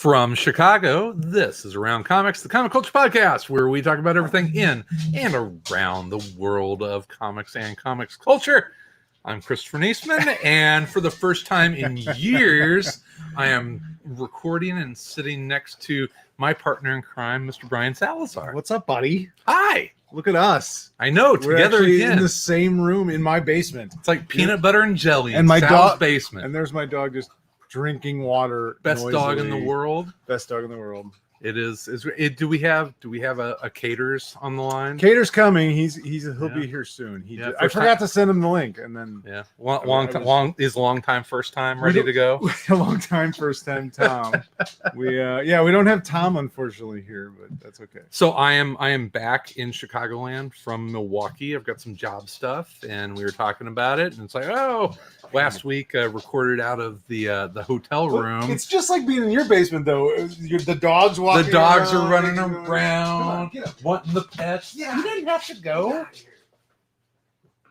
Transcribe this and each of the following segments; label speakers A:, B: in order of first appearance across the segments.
A: From Chicago, this is Around Comics, the comic culture podcast, where we talk about everything in and around the world of comics and comics culture. I'm Christopher Niesman, and for the first time in years, I am recording and sitting next to my partner in crime, Mr. Brian Salazar.
B: What's up, buddy?
A: Hi.
B: Look at us.
A: I know, together again.
B: In the same room in my basement.
A: It's like peanut butter and jelly
B: and my
A: Sal's
B: dog
A: basement.
B: And there's my dog just drinking water.
A: Best
B: noisily.
A: dog in the world.
B: Best dog in the world.
A: It is. Do we have a Caters on the line?
B: Cater's coming. He'll be here soon. I forgot to send him the link, and then long time first time ready to go. Long time first time Tom. we don't have Tom unfortunately here, but that's okay.
A: So I am back in Chicagoland from Milwaukee. I've got some job stuff, and we were talking about it, and it's like, last week recorded out of the hotel room.
B: It's just like being in your basement though. The dogs walking.
A: The dogs are running around, wanting the pets. Yeah, you didn't have to go.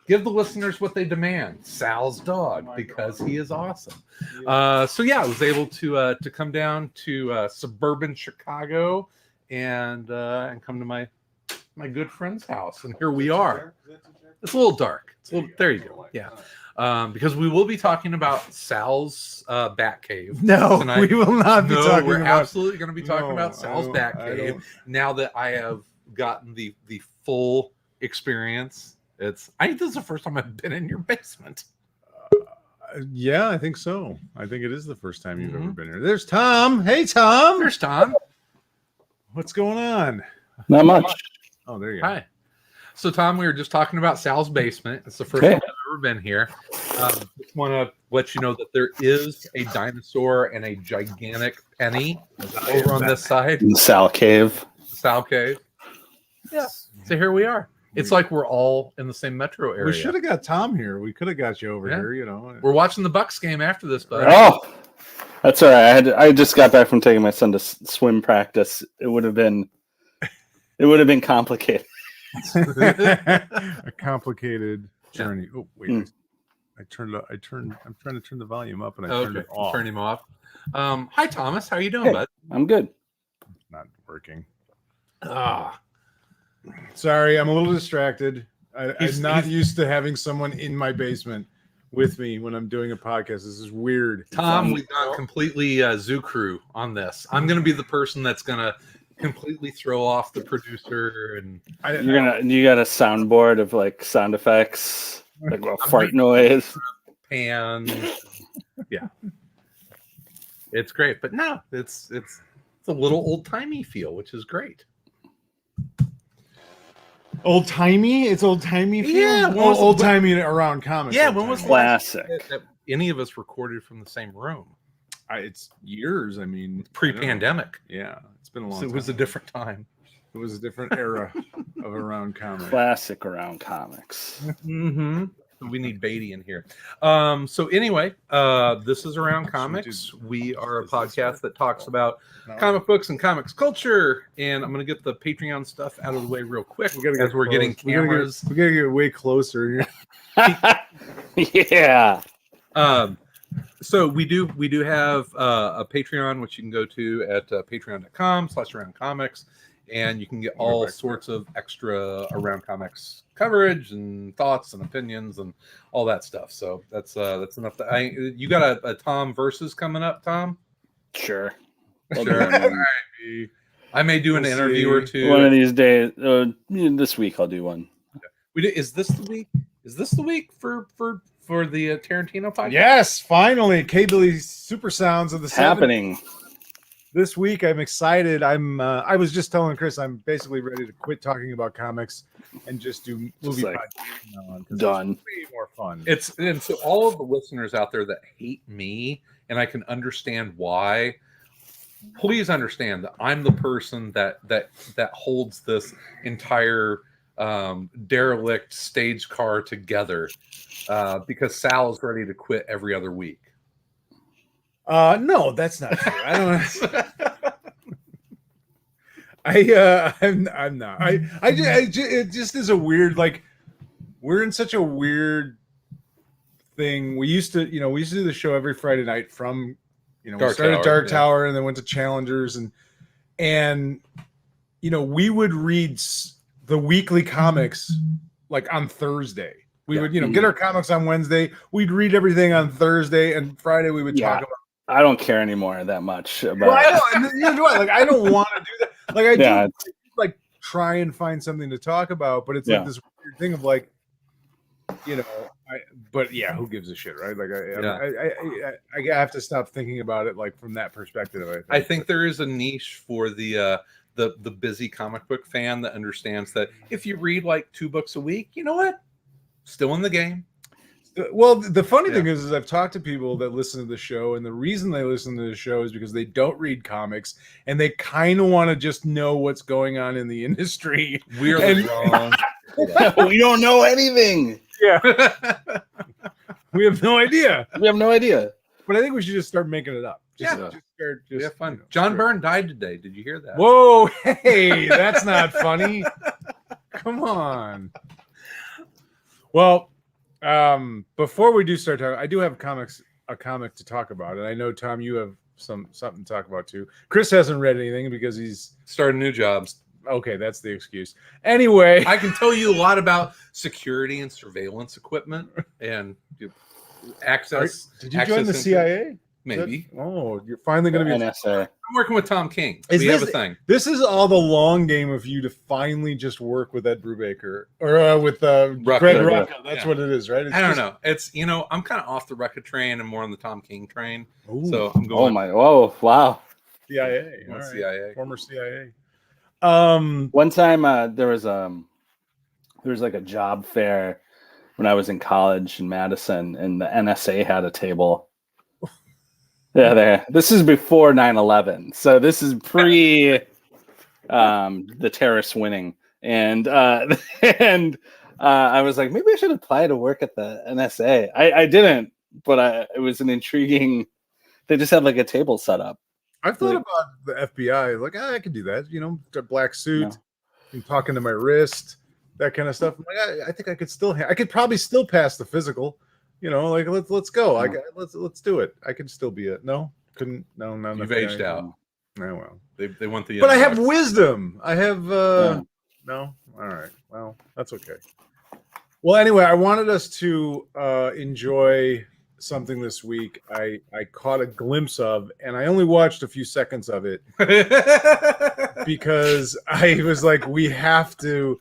A: Give the listeners what they demand. Sal's dog, because he is awesome. I was able to come down to suburban Chicago and come to my good friend's house, and here we are. It's a little dark. There you go. Yeah. Because we will be talking about Sal's Batcave.
B: No,
A: tonight.
B: we will not be talking
A: we're
B: about...
A: absolutely going to be talking about Sal's Batcave now that I have gotten the full experience. This is the first time I've been in your basement.
B: Yeah, I think so. I think it is the first time you've ever been here. There's Tom. Hey, Tom.
A: There's Tom.
B: What's going on?
C: Not much.
B: Oh, there you go.
A: Hi. So, Tom, we were just talking about Sal's basement. It's the first time I've ever been here. Just want to let you know that there is a dinosaur and a gigantic penny over on this side.
C: In the Sal Cave.
A: Sal Cave. Yeah. So here we are. It's like we're all in the same metro area.
B: We should have got Tom here. We could have got you over here, you know.
A: We're watching the Bucks game after this, bud.
C: Oh, that's all right. I just got back from taking my son to swim practice. It would have been complicated.
B: A complicated journey. Oh wait, I'm trying to turn the volume up, and I turned it off.
A: Turn him off. Hi Thomas, how you doing, bud?
C: I'm good.
B: Not working. Sorry, I'm a little distracted. I'm not used to having someone in my basement with me when I'm doing a podcast. This is weird.
A: Tom, we've gone completely zoo crew on this. I'm going to be the person that's going to completely throw off the producer, and
C: you got a soundboard of like sound effects, like a fart noise,
A: and yeah, it's great. But no, it's a little old timey feel, which is great.
B: Old timey? It's old timey feel.
A: Yeah,
B: old timey around comics.
A: Yeah, when was
C: classic
A: that any of us recorded from the same room?
B: It's years. I mean,
A: pre-pandemic.
B: Yeah, it's been a long time.
A: It was a different time.
B: It was a different era of Around Comics.
C: Classic Around Comics.
A: Mm-hmm. We need Beatty in here. So anyway, this is Around Comics. We are a podcast that talks about comic books and comics culture. And I'm going to get the Patreon stuff out of the way real quick as we're getting cameras.
B: We got to get way closer
C: here. Yeah.
A: So we do have a Patreon, which you can go to at patreon.com/aroundcomics, and you can get all sorts of extra Around Comics coverage and thoughts and opinions and all that stuff. So that's enough. You got a Tom versus coming up, Tom?
C: Sure.
A: I may do an interview or two
C: one of these days. This week I'll do one.
A: Is this the week? Is this the week for the Tarantino podcast?
B: Yes, finally, K-Billy Super Sounds of the
C: happening.
B: 70s. This week, I'm excited. I was just telling Chris, I'm basically ready to quit talking about comics and just do movie podcasts now on.
C: Done.
B: It's way more fun.
A: And so all of the listeners out there that hate me, and I can understand why. Please understand that I'm the person that holds this entire derelict stage car together, because Sal is ready to quit every other week.
B: No, that's not true. I don't. I'm not. It just is a weird, like, we're in such a weird thing. We used to do the show every Friday night from we started Dark Tower and then went to Challengers and we would read the weekly comics like on Thursday. We would, get our comics on Wednesday. We'd read everything on Thursday, and Friday we would talk about.
C: I don't care anymore that much about.
B: Well, I know, and neither do I. Like, I don't want to do that. Like, I do like try and find something to talk about, but it's like this weird thing of like, but yeah, who gives a shit, right? Like, I have to stop thinking about it like from that perspective.
A: I think there is a niche for the busy comic book fan that understands that if you read like 2 books a week, you know what? Still in the game.
B: Well, the funny thing is I've talked to people that listen to the show, and the reason they listen to the show is because they don't read comics and they kind of want to just know what's going on in the industry.
A: We're wrong.
C: We don't know anything.
B: Yeah. We have no idea.
C: But
B: I think we should just start making it up.
A: Just have fun. John Byrne died today. Did you hear that?
B: Whoa, hey, that's not funny. Come on. Well, before we do start talking, I do have a comic to talk about, and I know, Tom, you have something to talk about too. Chris hasn't read anything because he's
A: starting new jobs.
B: Okay, that's the excuse. Anyway,
A: I can tell you a lot about security and surveillance equipment and access.
B: Did you join the CIA?
A: Maybe.
B: You're finally going to be
C: NSA.
A: I'm working with Tom King. We have a thing.
B: This is all the long game of you to finally just work with Ed Brubaker or with Greg Rucka. That's what it is, right?
A: I don't know. It's I'm kind of off the Rucka train and more on the Tom King train. Ooh. So I'm going.
B: Wow. CIA. Right.
A: CIA.
B: Former CIA.
C: One time there was like a job fair when I was in college in Madison, and the NSA had a table. Yeah, this is before 9/11, so this is pre the terrorists winning, and I was like, maybe I should apply to work at the NSA. I didn't, but it was an intriguing. They just had like a table set up.
B: I've thought about the FBI. Like, I could do that. The black suit, and talking to my wrist, that kind of stuff. I'm like, I think I could still. I could probably still pass the physical. Like let's go. Let's do it. I could still be it. No, couldn't. No.
A: You've aged out.
B: Oh well.
A: They want the.
B: But I have wisdom. I have. No. All right. Well, that's okay. Well, anyway, I wanted us to enjoy something this week. I caught a glimpse of, and I only watched a few seconds of it because I was like, I have to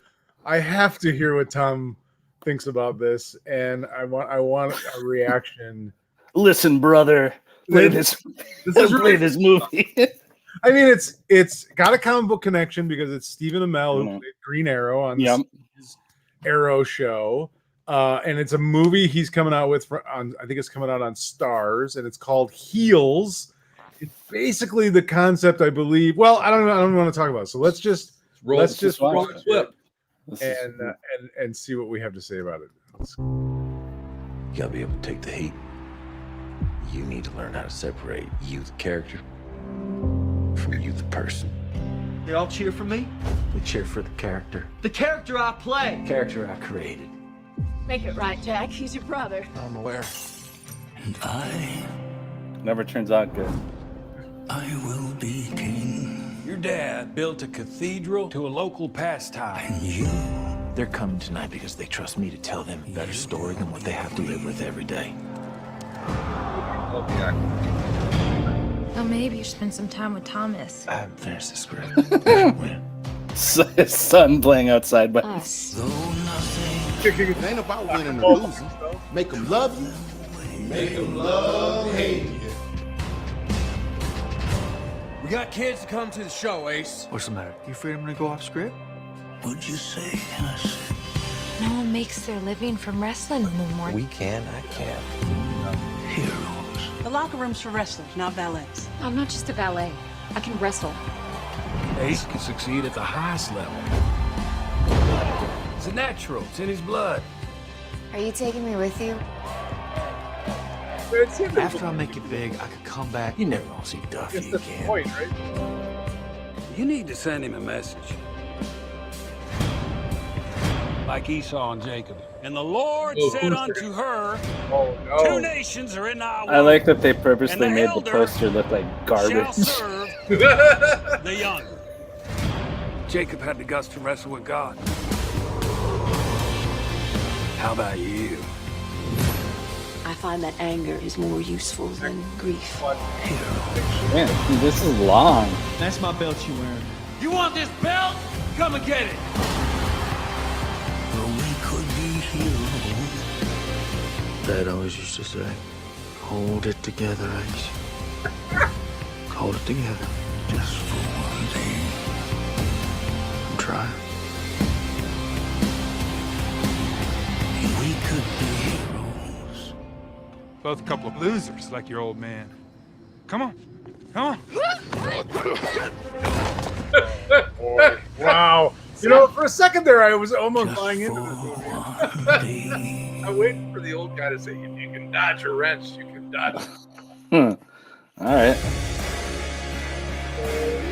B: hear what Tom thinks about this, and I want a reaction.
C: Listen, brother, play this movie.
B: I mean, it's got a comic book connection because it's Stephen Amel who played Green Arrow on his Arrow show, and it's a movie he's coming out with. I think it's coming out on Stars, and it's called Heels. It's basically the concept, I believe. Well, I don't know. I don't want to talk about it. So let's just roll the clip. And see what we have to say about it.
D: You gotta be able to take the heat. You need to learn how to separate you, the character, from you, the person.
E: They all cheer for me?
D: We cheer for the character.
E: The character I play!
D: The character I created.
F: Make it right, Jack. He's your brother.
D: I'm aware. And I...
C: Never turns out good.
D: I will be king. Your dad built a cathedral to a local pastime. And you... They're coming tonight because they trust me to tell them a better story than what they have to live with every day.
F: Well, maybe you should spend some time with Thomas.
D: I haven't finished the script.
C: His son playing outside, but
F: us.
G: It ain't about winning or losing. Make them love you. Make them love hate you.
H: We got kids to come to the show, Ace.
D: What's the matter? You afraid I'm gonna go off script? What'd you say?
F: No one makes their living from wrestling anymore.
D: We can, I can. Heroes.
I: The locker room's for wrestlers, not valets.
F: I'm not just a valet. I can wrestle.
H: Ace can succeed at the highest level. It's a natural. It's in his blood.
F: Are you taking me with you?
D: After I make it big, I could come back. You never gonna see Duffy again.
B: That's the point, right?
H: You need to send him a message. like Esau and Jacob. And the Lord said unto her, two nations are in our
C: I like that they
H: and
C: purposely
H: the
C: made the
H: elder
C: poster look like
H: shall
C: garbage.
H: serve the younger. Jacob had the guts to wrestle with God. How about you?
I: I find that anger is more useful than grief.
C: Man, this is long.
E: That's my belt you wearing.
H: You want this belt? Come and get it.
D: Well, we could be heroes.
J: Dad always used to say, hold it together, Ace. Hold it together.
D: Just for one day.
J: I'm trying.
D: We could be heroes.
B: Both a couple of losers like your old man. Come on. Come on. Wow. You know, for a second there, I was almost buying into this movie.
A: I'm waiting for the old guy to say, if you can dodge a wrench, you can dodge.
C: All right.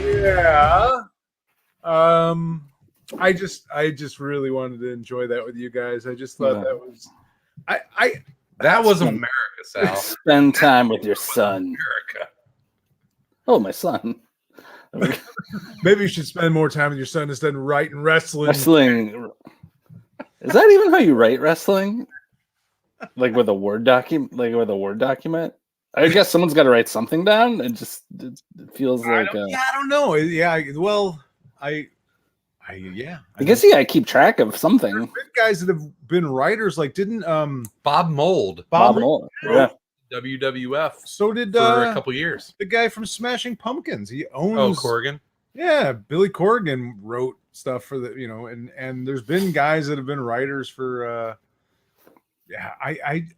B: Yeah. I just really wanted to enjoy that with you guys. I just thought that was
A: that was America, Sal.
C: Spend time with your son.
A: America.
C: Oh, my son.
B: Maybe you should spend more time with your son instead of writing wrestling.
C: Wrestling. Is that even how you write wrestling? Like with a Word document? I guess someone's got to write something down. It feels like.
B: I don't know. Yeah. Well, I
C: guess you got to keep track of something.
B: There's been guys that have been writers. Like, didn't
A: Bob Mould?
C: Bob Mould. Yeah.
A: WWF.
B: So did
A: for a couple years.
B: The guy from Smashing Pumpkins. He owns.
A: Corrigan.
B: Yeah, Billy Corrigan wrote stuff for the and there's been guys that have been writers for.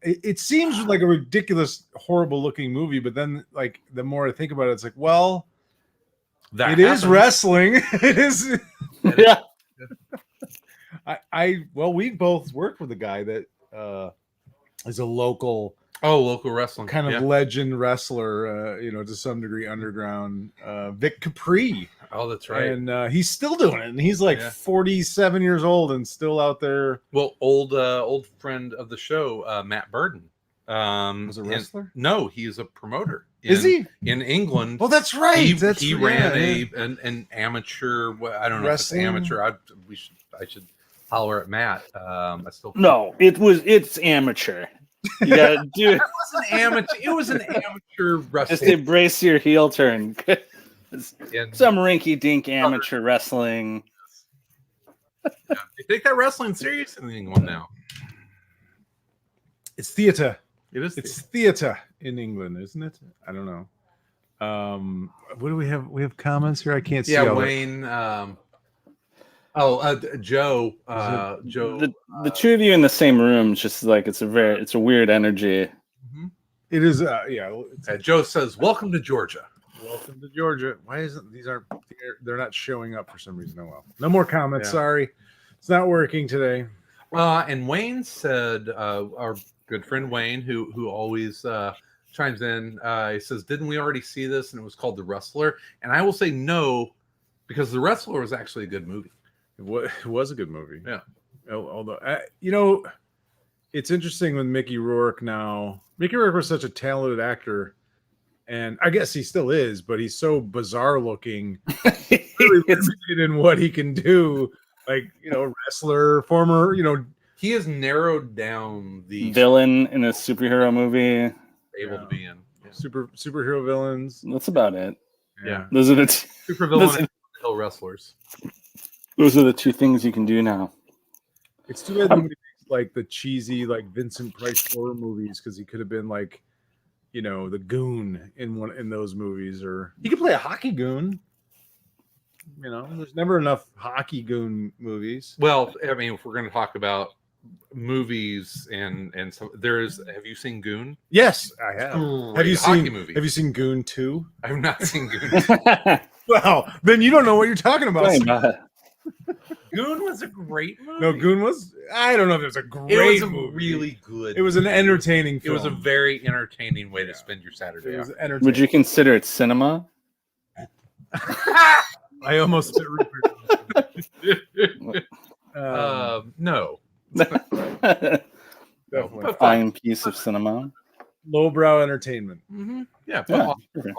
B: It seems like a ridiculous, horrible looking movie, but then like the more I think about it, it's like, well, it is wrestling. It is.
C: Yeah.
B: Well, we both worked with a guy that is a local
A: wrestling
B: kind of legend wrestler, to some degree underground, Vic Capri.
A: Oh, that's right.
B: And he's still doing it, and he's like 47 years old and still out there.
A: Well, old friend of the show, Matt Burden,
B: was a wrestler.
A: No, he's a promoter.
B: Is he
A: in England?
B: Oh, that's right.
A: He ran an amateur. I don't know
B: wrestling?
A: If it's amateur. I should holler at Matt.
C: No, it's amateur. You gotta do it.
A: It wasn't amateur. It was an amateur wrestling.
C: Just embrace your heel turn. Some rinky-dink amateur wrestling.
A: They take that wrestling serious in England now.
B: It's theater.
A: It is.
B: It's theater in England, isn't it? I don't know. What do we have? We have comments here. I can't see.
A: Yeah, Wayne. Joe. Joe.
C: The two of you in the same room, just like it's a weird energy.
A: Mm-hmm.
B: It is.
A: Joe says, "Welcome to Georgia."
B: Welcome to Georgia. Why isn't they're not showing up for some reason? Oh well. No more comments. Yeah. Sorry, it's not working today.
A: And Wayne said, our good friend Wayne, who always chimes in, he says, "Didn't we already see this?" And it was called The Wrestler. And I will say no, because The Wrestler was actually a good movie.
B: It was a good movie.
A: Yeah.
B: Although, it's interesting with Mickey Rourke now. Mickey Rourke was such a talented actor, and I guess he still is, but he's so bizarre looking, really limited in what he can do. Like, wrestler, former,
A: he has narrowed down the
C: villain in a superhero movie.
A: Able to be in
B: superhero villains.
C: That's about it.
A: Yeah.
C: Those are the
A: super villain hill wrestlers.
C: Those are the two things you can do now.
B: It's too bad nobody makes like the cheesy, like Vincent Price horror movies, because he could have been like, the goon in those movies, or he could play a hockey goon. There's never enough hockey goon movies.
A: Well, I mean, if we're going to talk about movies and some, have you seen Goon?
B: Yes, I have. Have you seen
A: movie?
B: Have you seen Goon 2?
A: I have not seen Goon 2.
B: Well, then you don't know what you're talking about.
A: Goon was a great movie.
B: No, Goon was. I don't know if it was a great movie.
A: Really good.
B: It was an entertaining film.
A: It was a very entertaining way to spend your Saturday.
B: It was entertaining.
C: Would you consider it cinema?
B: I almost spit Rupert.
A: No.
B: Definitely.
C: A fine piece of cinema.
B: Lowbrow entertainment.
A: Mm-hmm. Yeah, but authentic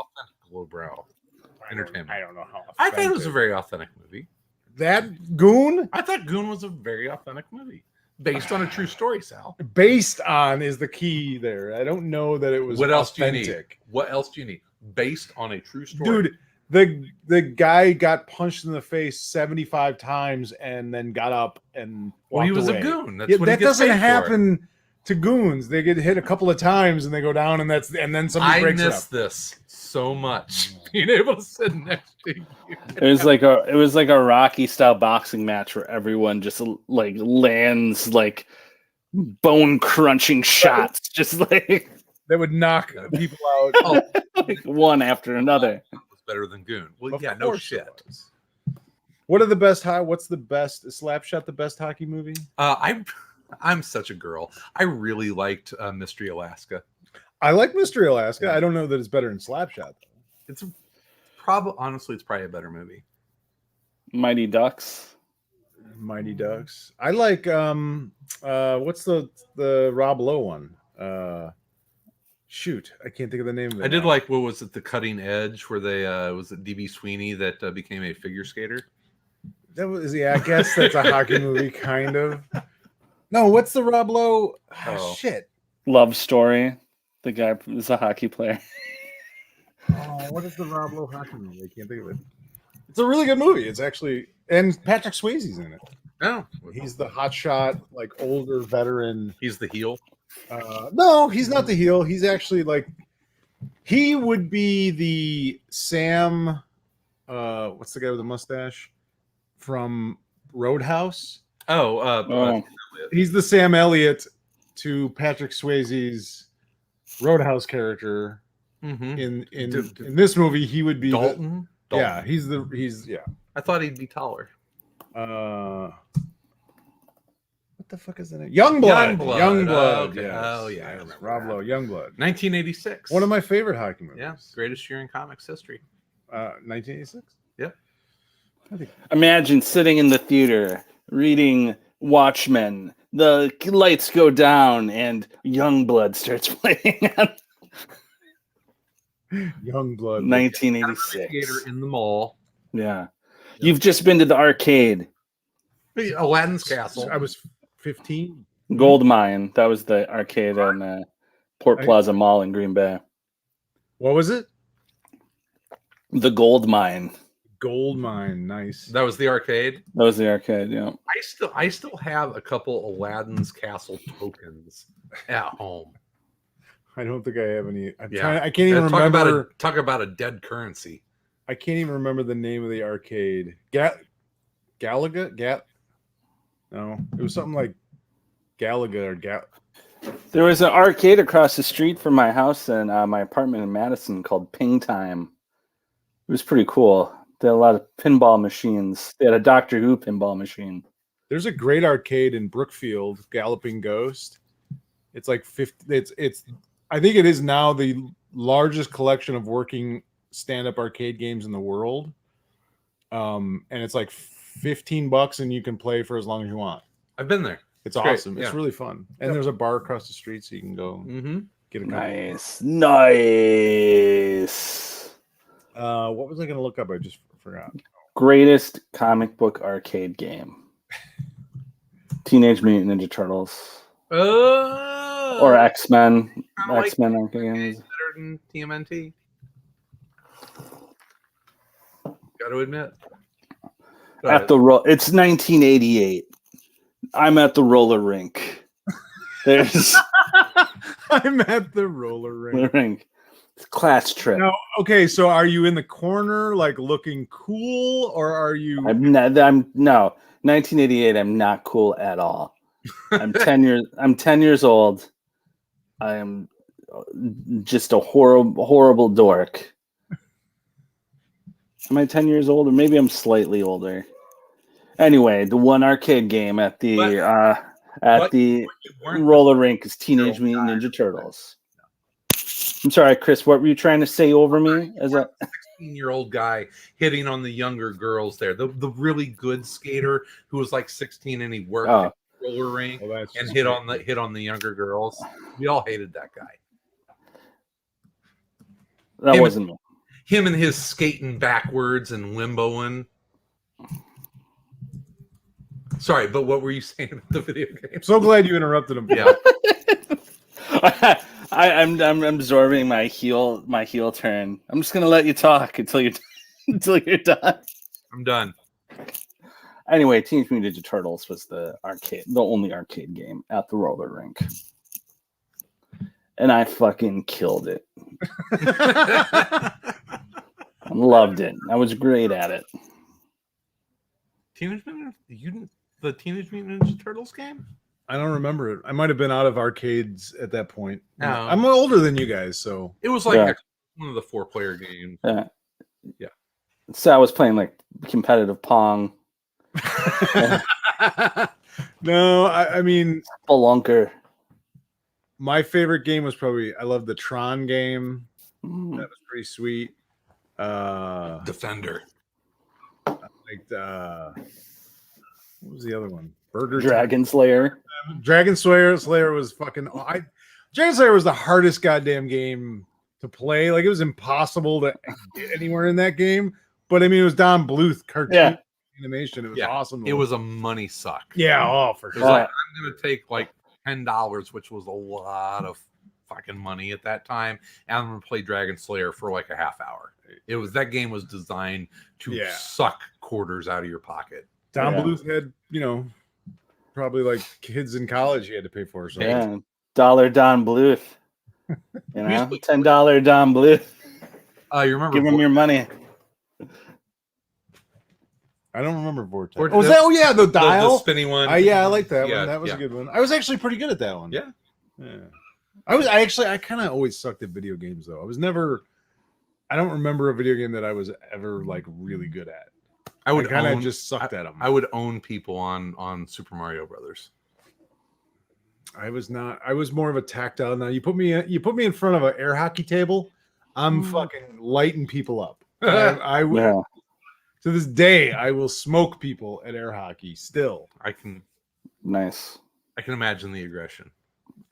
A: lowbrow entertainment.
B: I don't know how.
A: I thought it was a very authentic movie.
B: That Goon?
A: I thought Goon was a very authentic movie. Based on a true story, Sal.
B: Based on is the key there. I don't know that it was
A: what else
B: authentic.
A: Do you need? What else do you need? Based on a true story.
B: Dude, the guy got punched in the face 75 times and then got up and walked
A: he was
B: away.
A: A goon. That's
B: yeah,
A: what
B: that
A: he gets
B: doesn't
A: paid
B: happen to goons. They get hit a couple of times and they go down and then somebody breaks it up.
A: I miss this so much. Being able to sit next to you.
C: It was like a Rocky style boxing match where everyone just like lands like bone crunching shots, just like
B: that would knock people out
C: like one after another.
A: Was better than Goon. Well, yeah, no shit.
B: What are the best? What's the best? Is Slapshot the best hockey movie?
A: I'm such a girl. I really liked Mystery Alaska.
B: I like Mystery Alaska. Yeah. I don't know that it's better than Slapshot. Though.
A: It's honestly, it's probably a better movie.
C: Mighty Ducks.
B: I like what's the Rob Lowe one? Shoot, I can't think of the name of it.
A: I did like, what was it, The Cutting Edge, where they was it DB Sweeney that became a figure skater?
B: That was I guess that's a hockey movie, kind of. No, what's the Rob Lowe? Oh, shit.
C: Love Story. The guy is a hockey player.
B: What is the Rob Lowe hockey movie? I can't think of it. It's a really good movie. It's actually, and Patrick Swayze's in it.
A: Oh,
B: he's the hotshot, like older veteran.
A: He's the heel.
B: No, he's not the heel. He's actually like, he would be the Sam. What's the guy with the mustache from Roadhouse? He's the Sam Elliott to Patrick Swayze's Roadhouse character.
A: Mm-hmm.
B: In this movie, he would be
A: Dalton.
B: Yeah, he's yeah.
A: I thought he'd be taller.
B: What the fuck is the name? Youngblood.
A: Okay.
B: Yes.
A: Oh yeah, I remember.
B: Rob Lowe, Youngblood.
A: 1986.
B: One of my favorite hockey movies.
A: Yeah, greatest year in comics history.
B: 1986.
A: Yep.
C: Imagine sitting in the theater reading Watchmen. The lights go down and Youngblood starts playing.
B: Youngblood.
C: 1986.
A: In the mall.
C: Yeah. You've just been to the arcade.
A: Aladdin's Castle.
B: I was 15.
C: Gold Mine. That was the arcade on Port Plaza Mall in Green Bay.
B: What was it?
C: The Gold Mine.
B: Gold Mine. Nice.
A: That was the arcade?
C: That was the arcade, yeah.
A: I still have a couple Aladdin's Castle tokens at home.
B: I don't think I have any. I can't even remember.
A: Talk about a dead currency.
B: I can't even remember the name of the arcade. Galaga? No, it was something like Galaga or
C: There was an arcade across the street from my house and my apartment in Madison called Ping Time. It was pretty cool. They had a lot of pinball machines. They had a Doctor Who pinball machine.
B: There's a great arcade in Brookfield, Galloping Ghost. It's like 50. It's. I think it is now the largest collection of working stand-up arcade games in the world. And it's like $15 and you can play for as long as you want.
A: I've been there.
B: It's awesome. Great. It's really fun. And there's a bar across the street so you can go get a cup.
C: Nice.
B: What was I going to look up? I just forgot.
C: Greatest comic book arcade game. Teenage Mutant Ninja Turtles. Or X-Men. X-Men arcade games.
A: Better than TMNT. Got to admit.
C: It's 1988. I'm at the roller rink. There's
B: I'm at the roller rink.
C: Class trip.
B: Now, okay, so are you in the corner like looking cool or are you
C: I'm 1988, I'm not cool at all. I'm 10 years old. I am just a horrible dork. Am I 10 years old? Or maybe I'm slightly older. Anyway, the one arcade game at the roller rink is Teenage Mutant Ninja Turtles. I'm sorry, Chris, what were you trying to say over me?
A: 16-year-old guy hitting on the younger girls there. The really good skater who was like 16 and he worked at the roller rink and hit on the younger girls. We all hated that guy.
C: That wasn't me.
A: Him and his skating backwards and limboing. Sorry, but what were you saying about the video game?
B: So glad you interrupted him.
A: Yeah.
C: I'm absorbing my heel turn. I'm just gonna let you talk until you're done.
A: I'm done.
C: Anyway, Teenage Mutant Ninja Turtles was the only arcade game at the roller rink, and I fucking killed it. I loved it. I was great at it.
A: The Teenage Mutant Ninja Turtles game?
B: I don't remember it. I might have been out of arcades at that point.
A: No.
B: I'm older than you guys, so
A: it was like one of the 4-player games.
C: Yeah. So I was playing like competitive Pong.
B: No, I mean
C: Spelunker.
B: My favorite game was I love the Tron game. That was pretty sweet.
A: Defender.
B: What was the other one?
C: Dragon Slayer.
B: Dragon Slayer was fucking. Dragon Slayer was the hardest goddamn game to play. Like it was impossible to get anywhere in that game. But I mean, it was Don Bluth cartoon animation. It was awesome.
A: It was a money suck.
B: Yeah, for sure.
A: Like, I'm gonna take like $10, which was a lot of fucking money at that time, and I'm gonna play Dragon Slayer for like a half hour. That game was designed to suck quarters out of your pocket.
B: Don Bluth had, probably like kids in college he had to pay for. So.
C: Yeah, $1 Don Bluth. $10 Don Bluth.
A: You remember?
C: Give him your money.
B: I don't remember Vortex.
A: The
B: dial,
A: the spinny one.
B: I like that one. That was a good one. I was actually pretty good at that one.
A: Yeah.
B: I kind of always sucked at video games though. I don't remember a video game that I was ever like really good at. I kind of just sucked at them.
A: I would own people on Super Mario Brothers.
B: I was not. I was more of a tactile. Now you put me in front of an air hockey table, I'm fucking lighting people up. To this day, I will smoke people at air hockey. Still,
A: I can.
C: Nice.
A: I can imagine the aggression.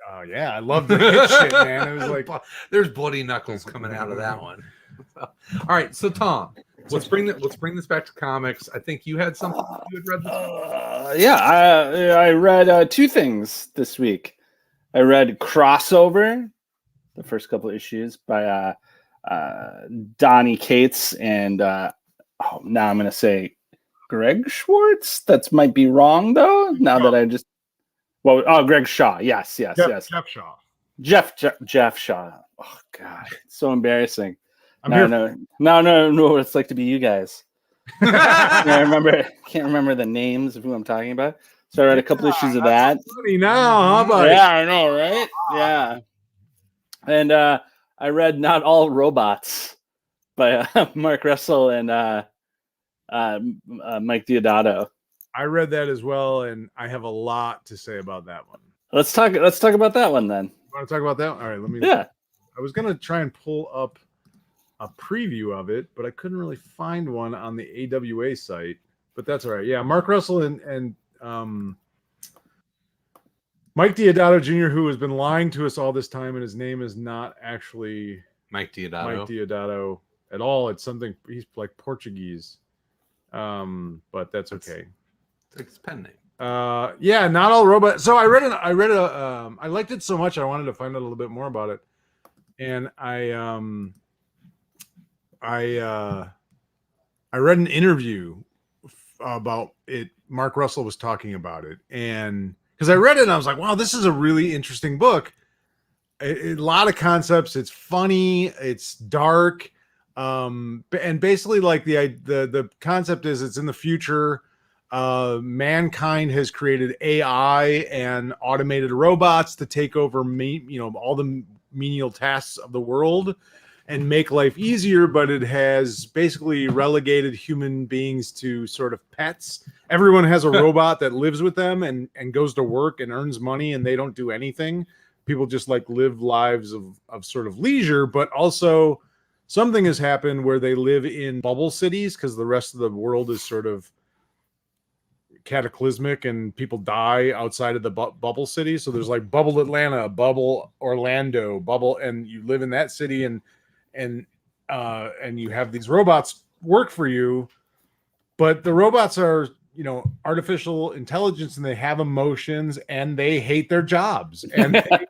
B: Oh yeah, I love the hit shit, man. It was like
A: there's bloody knuckles coming out of that one. All right, so Tom, let's bring this back to comics. I think you had something you had read this week.
C: I read 2 things this week. I read Crossover, the first couple of issues by Donny Cates and now I'm gonna say Greg Schwartz. That might be wrong though. Now that I just Greg Shaw. Yes.
B: Jeff Shaw.
C: Jeff Shaw. Oh God, it's so embarrassing. Now I know what it's like to be you guys. Can't remember the names of who I'm talking about. So I read a couple issues of that.
B: Funny now, how about
C: Yeah, I know, right? Yeah. And I read Not All Robots by Mark Russell and Mike Deodato.
B: I read that as well, and I have a lot to say about that one.
C: Let's talk about that one then.
B: You want to talk about that one? All right, let me.
C: Yeah.
B: I was gonna try and pull up a preview of it, but I couldn't really find one on the AWA site. But that's all right. Yeah, Mark Russell and Mike Deodato Jr., who has been lying to us all this time, and his name is not actually
A: Mike Deodato
B: at all. It's something he's like Portuguese, but that's okay.
A: It's like his pen name.
B: Yeah, Not All Robots. So I read I liked it so much I wanted to find out a little bit more about it, and I read an interview about it. Mark Russell was talking about it, and because I read it and I was like, wow, this is a really interesting book. A lot of concepts. It's funny. It's dark. And basically like the concept is it's in the future. Mankind has created AI and automated robots to take over all the menial tasks of the world and make life easier, but it has basically relegated human beings to sort of pets. Everyone has a robot that lives with them and goes to work and earns money, and they don't do anything. People just like live lives of sort of leisure, but also something has happened where they live in bubble cities because the rest of the world is sort of cataclysmic and people die outside of the bubble city. So there's like bubble Atlanta, bubble Orlando, bubble, and you live in that city, and you have these robots work for you, but the robots are, you know, artificial intelligence, and they have emotions, and they hate their jobs, and they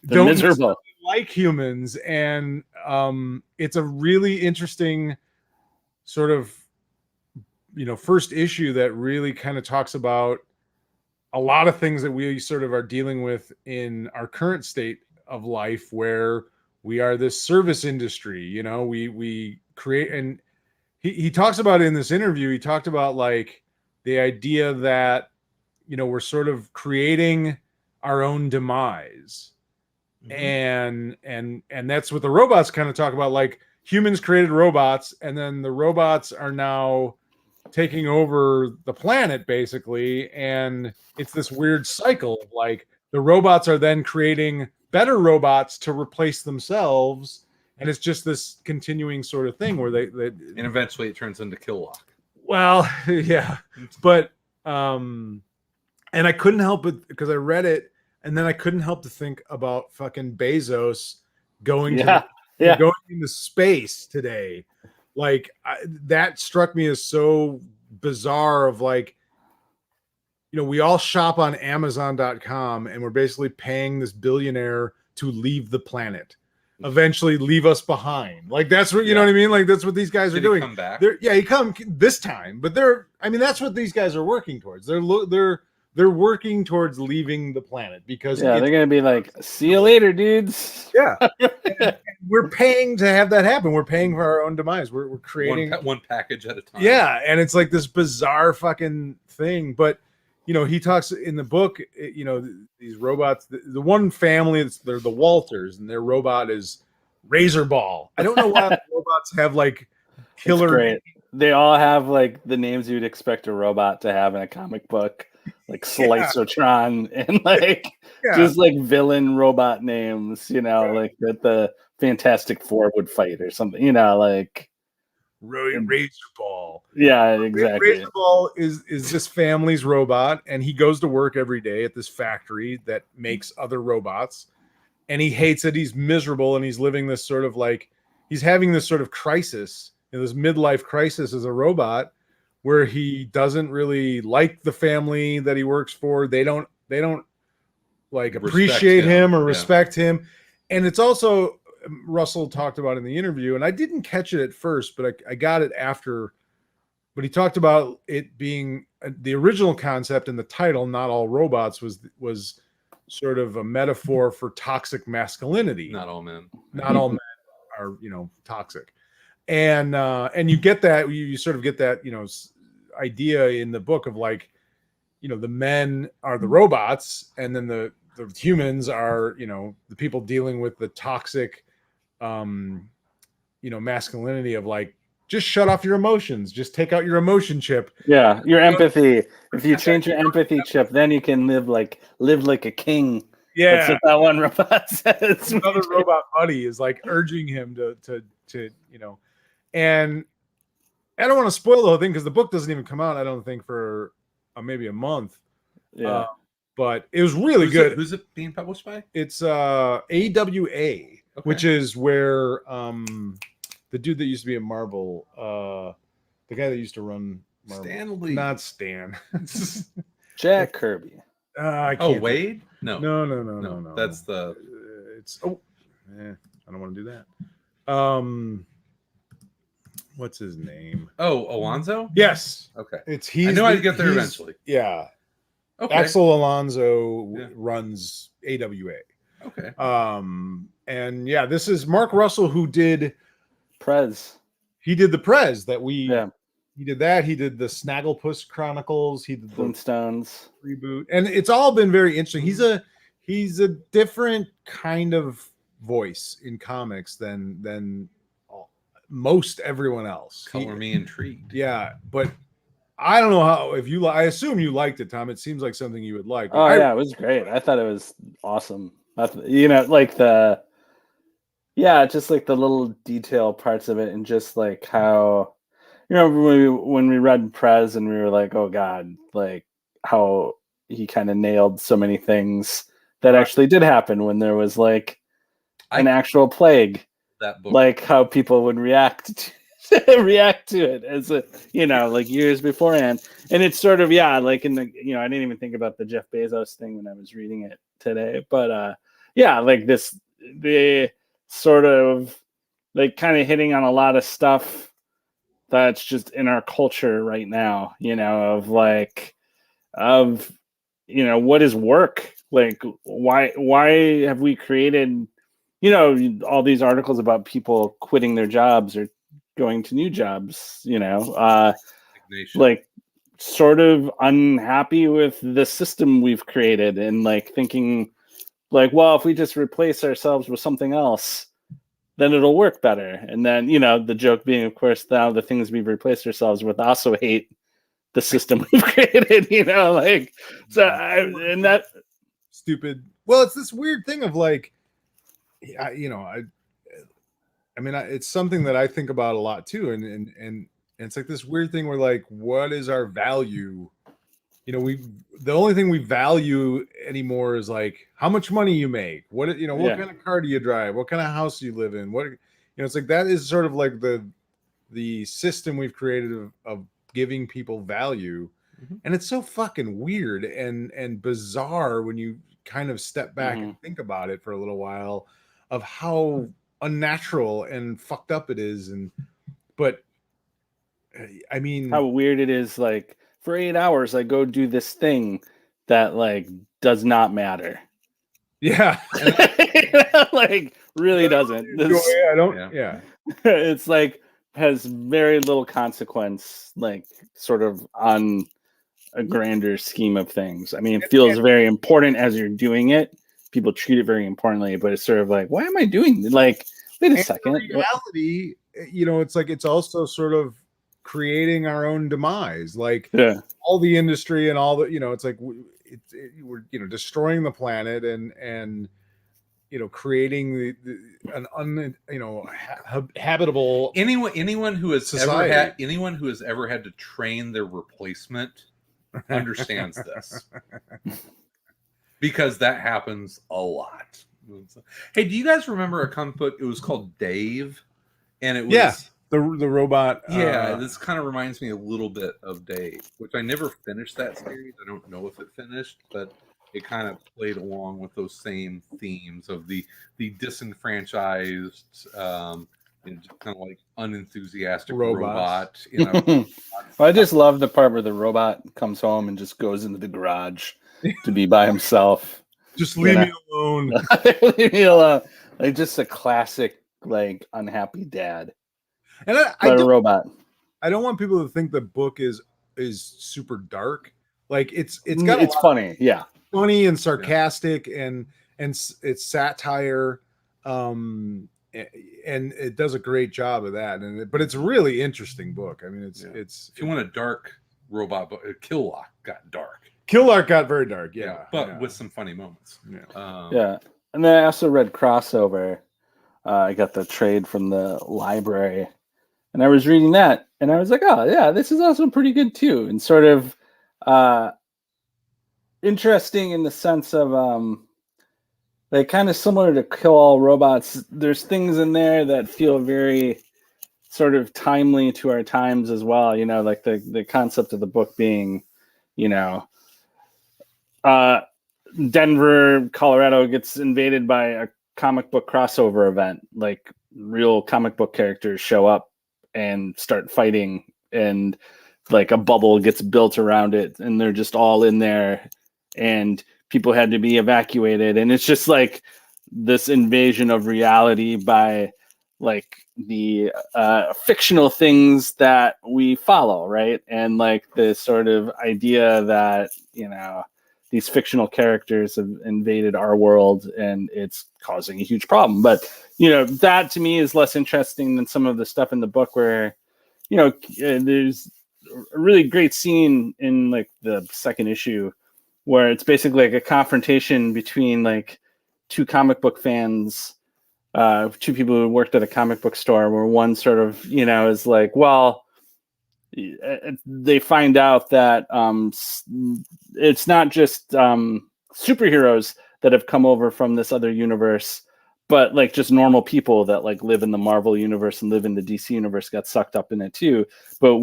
B: don't
C: miserable
B: like humans. And it's a really interesting sort of, you know, first issue that really kind of talks about a lot of things that we sort of are dealing with in our current state of life, where we are this service industry. You know, we create, and he talks about it in this interview. He talked about like the idea that, you know, we're sort of creating our own demise. And that's what the robots kind of talk about. Like, humans created robots, and then the robots are now taking over the planet, basically. And it's this weird cycle of like the robots are then creating better robots to replace themselves. And it's just this continuing sort of thing where they
A: and eventually it turns into Killlock.
B: Well, yeah. But and I couldn't help it because I read it, and then I couldn't help to think about fucking Bezos going going into space today. Like, that struck me as so bizarre of like, you know, we all shop on Amazon.com, and we're basically paying this billionaire to leave the planet, eventually leave us behind. Like, that's what, you know what I mean? Like, that's what these guys are doing.
A: Come back?
B: He come this time, but that's what these guys are working towards. They're working towards leaving the planet because
C: they're gonna be like, see you later, dudes.
B: Yeah. And we're paying to have that happen. We're paying for our own demise. We're creating
A: one package at a time.
B: Yeah, and it's like this bizarre fucking thing. But, you know, he talks in the book, you know, these robots, the one family, they're the Walters, and their robot is Razorball. I don't know why the robots have like killer.
C: It's great. They all have like the names you'd expect a robot to have in a comic book, like Slicertron, and like just like villain robot names, you know, like that the Fantastic Four would fight or something, you know, like
B: Razorball.
C: Yeah, exactly.
B: Razorball is this family's robot, and he goes to work every day at this factory that makes other robots, and he hates it. He's miserable, and he's living this sort of like, he's having this sort of crisis, this midlife crisis as a robot, where he doesn't really like the family that he works for. They don't like appreciate him or respect him. And it's also, Russell talked about in the interview, and I didn't catch it at first, but I got it after. But he talked about it being the original concept in the title, Not All Robots, was sort of a metaphor for toxic masculinity.
A: Not all men.
B: Not all men are, you know, toxic. And you get that, you sort of get that, you know, idea in the book of like, you know, the men are the robots, and then the humans are, you know, the people dealing with the toxic, you know, masculinity of like, just shut off your emotions, just take out your emotion chip.
C: Yeah, your empathy. If you change your empathy chip, then you can live like a king.
B: Yeah,
C: that's what that one robot says.
B: Another robot buddy is like urging him to you know, and I don't want to spoil the whole thing because the book doesn't even come out, I don't think, for maybe a month.
C: Yeah,
B: but it was really good.
A: Who's it being published by?
B: It's AWA, which is where the dude that used to be at Marvel, the guy that used to run Marvel,
A: Stanley,
B: not Stan,
C: Jack Kirby.
A: Wade?
B: No.
A: That's the.
B: I don't want to do that. What's his name?
A: Oh, Alonso?
B: Yes.
A: Okay.
B: I
A: know I'd get there eventually.
B: Yeah.
A: Okay.
B: Axel Alonso runs AWA.
A: Okay.
B: And yeah, this is Mark Russell, who did
C: Prez.
B: He did the Prez that we. Yeah. He did that. He did the Snagglepuss Chronicles. He did the
C: Flintstones
B: reboot, and it's all been very interesting. He's a different kind of voice in comics than most everyone else.
A: Color me intrigued.
B: Yeah, but I don't know how. I assume you liked it, Tom. It seems like something you would like.
C: Oh yeah, it was great. I thought it was awesome. You know, like Yeah, just like the little detail parts of it, and just like how, when we read Prez and we were like, oh God, like how he kind of nailed so many things that actually did happen when there was like an actual plague.
A: That book,
C: like how people would react to it as like years beforehand. And it's sort of, like in the, I didn't even think about the Jeff Bezos thing when I was reading it today, but like the sort of like kind of hitting on a lot of stuff that's just in our culture right now, what is work? Like, why have we created, all these articles about people quitting their jobs or going to new jobs, like sort of unhappy with the system we've created and like thinking like, well, if we just replace ourselves with something else, then it'll work better. And then, the joke being, of course, now the things we've replaced ourselves with also hate the system we've created, and that
B: stupid. Well, it's this weird thing of like, I mean, it's something that I think about a lot too. And it's like this weird thing where like, what is our value? The only thing we value anymore is like how much money you make, what kind of car do you drive, what kind of house do you live in, it's like that is sort of like the system we've created of giving people value. And it's so fucking weird and bizarre when you kind of step back and think about it for a little while of how unnatural and fucked up it is. But I mean,
C: how weird it is, like for 8 hours I go do this thing that like does not matter.
B: Yeah.
C: Like really doesn't. It's like has very little consequence, like sort of on a grander scheme of things. I mean, it feels very important as you're doing it. People treat it very importantly, but it's sort of like, why am I doing like, wait a second.
B: Reality, it's like it's also sort of creating our own demise. Like all the industry and all the, it's like we're destroying the planet and creating an habitable
A: anyone who has
B: society.
A: Anyone who has ever had to train their replacement understands this. Because that happens a lot. Hey, do you guys remember a comic book? It was called Dave, and it was
B: the robot.
A: This kind of reminds me a little bit of Dave, which I never finished that series. I don't know if it finished, but it kind of played along with those same themes of the disenfranchised, and just kind of like unenthusiastic robot.
C: I just love the part where the robot comes home and just goes into the garage to be by himself.
B: Just leave me alone.
C: Leave me alone. Like just a classic, like unhappy dad.
B: And
C: a robot.
B: I don't want people to think the book is super dark. Like it's
C: funny,
B: funny and sarcastic, and it's satire, and it does a great job of that. But it's a really interesting book. I mean, it's
A: if you want a dark robot book, Killock got dark.
B: Killark got very dark,
A: but with some funny moments.
C: And then I also read Crossover. I got the trade from the library, and I was reading that, and I was like, oh yeah, this is also pretty good too, and sort of interesting in the sense of like kind of similar to Kill All Robots. There's things in there that feel very sort of timely to our times as well. Like the concept of the book being, Denver, Colorado gets invaded by a comic book crossover event. Like real comic book characters show up and start fighting, and like a bubble gets built around it, and they're just all in there, and people had to be evacuated. And it's just like this invasion of reality by like the fictional things that we follow, right? And like the sort of idea that, these fictional characters have invaded our world and it's causing a huge problem. But, that to me is less interesting than some of the stuff in the book where, there's a really great scene in like the second issue where it's basically like a confrontation between like two comic book fans two people who worked at a comic book store, where one sort of, is like, well, they find out that it's not just superheroes that have come over from this other universe, but like just normal people that like live in the Marvel universe and live in the DC universe got sucked up in it too. But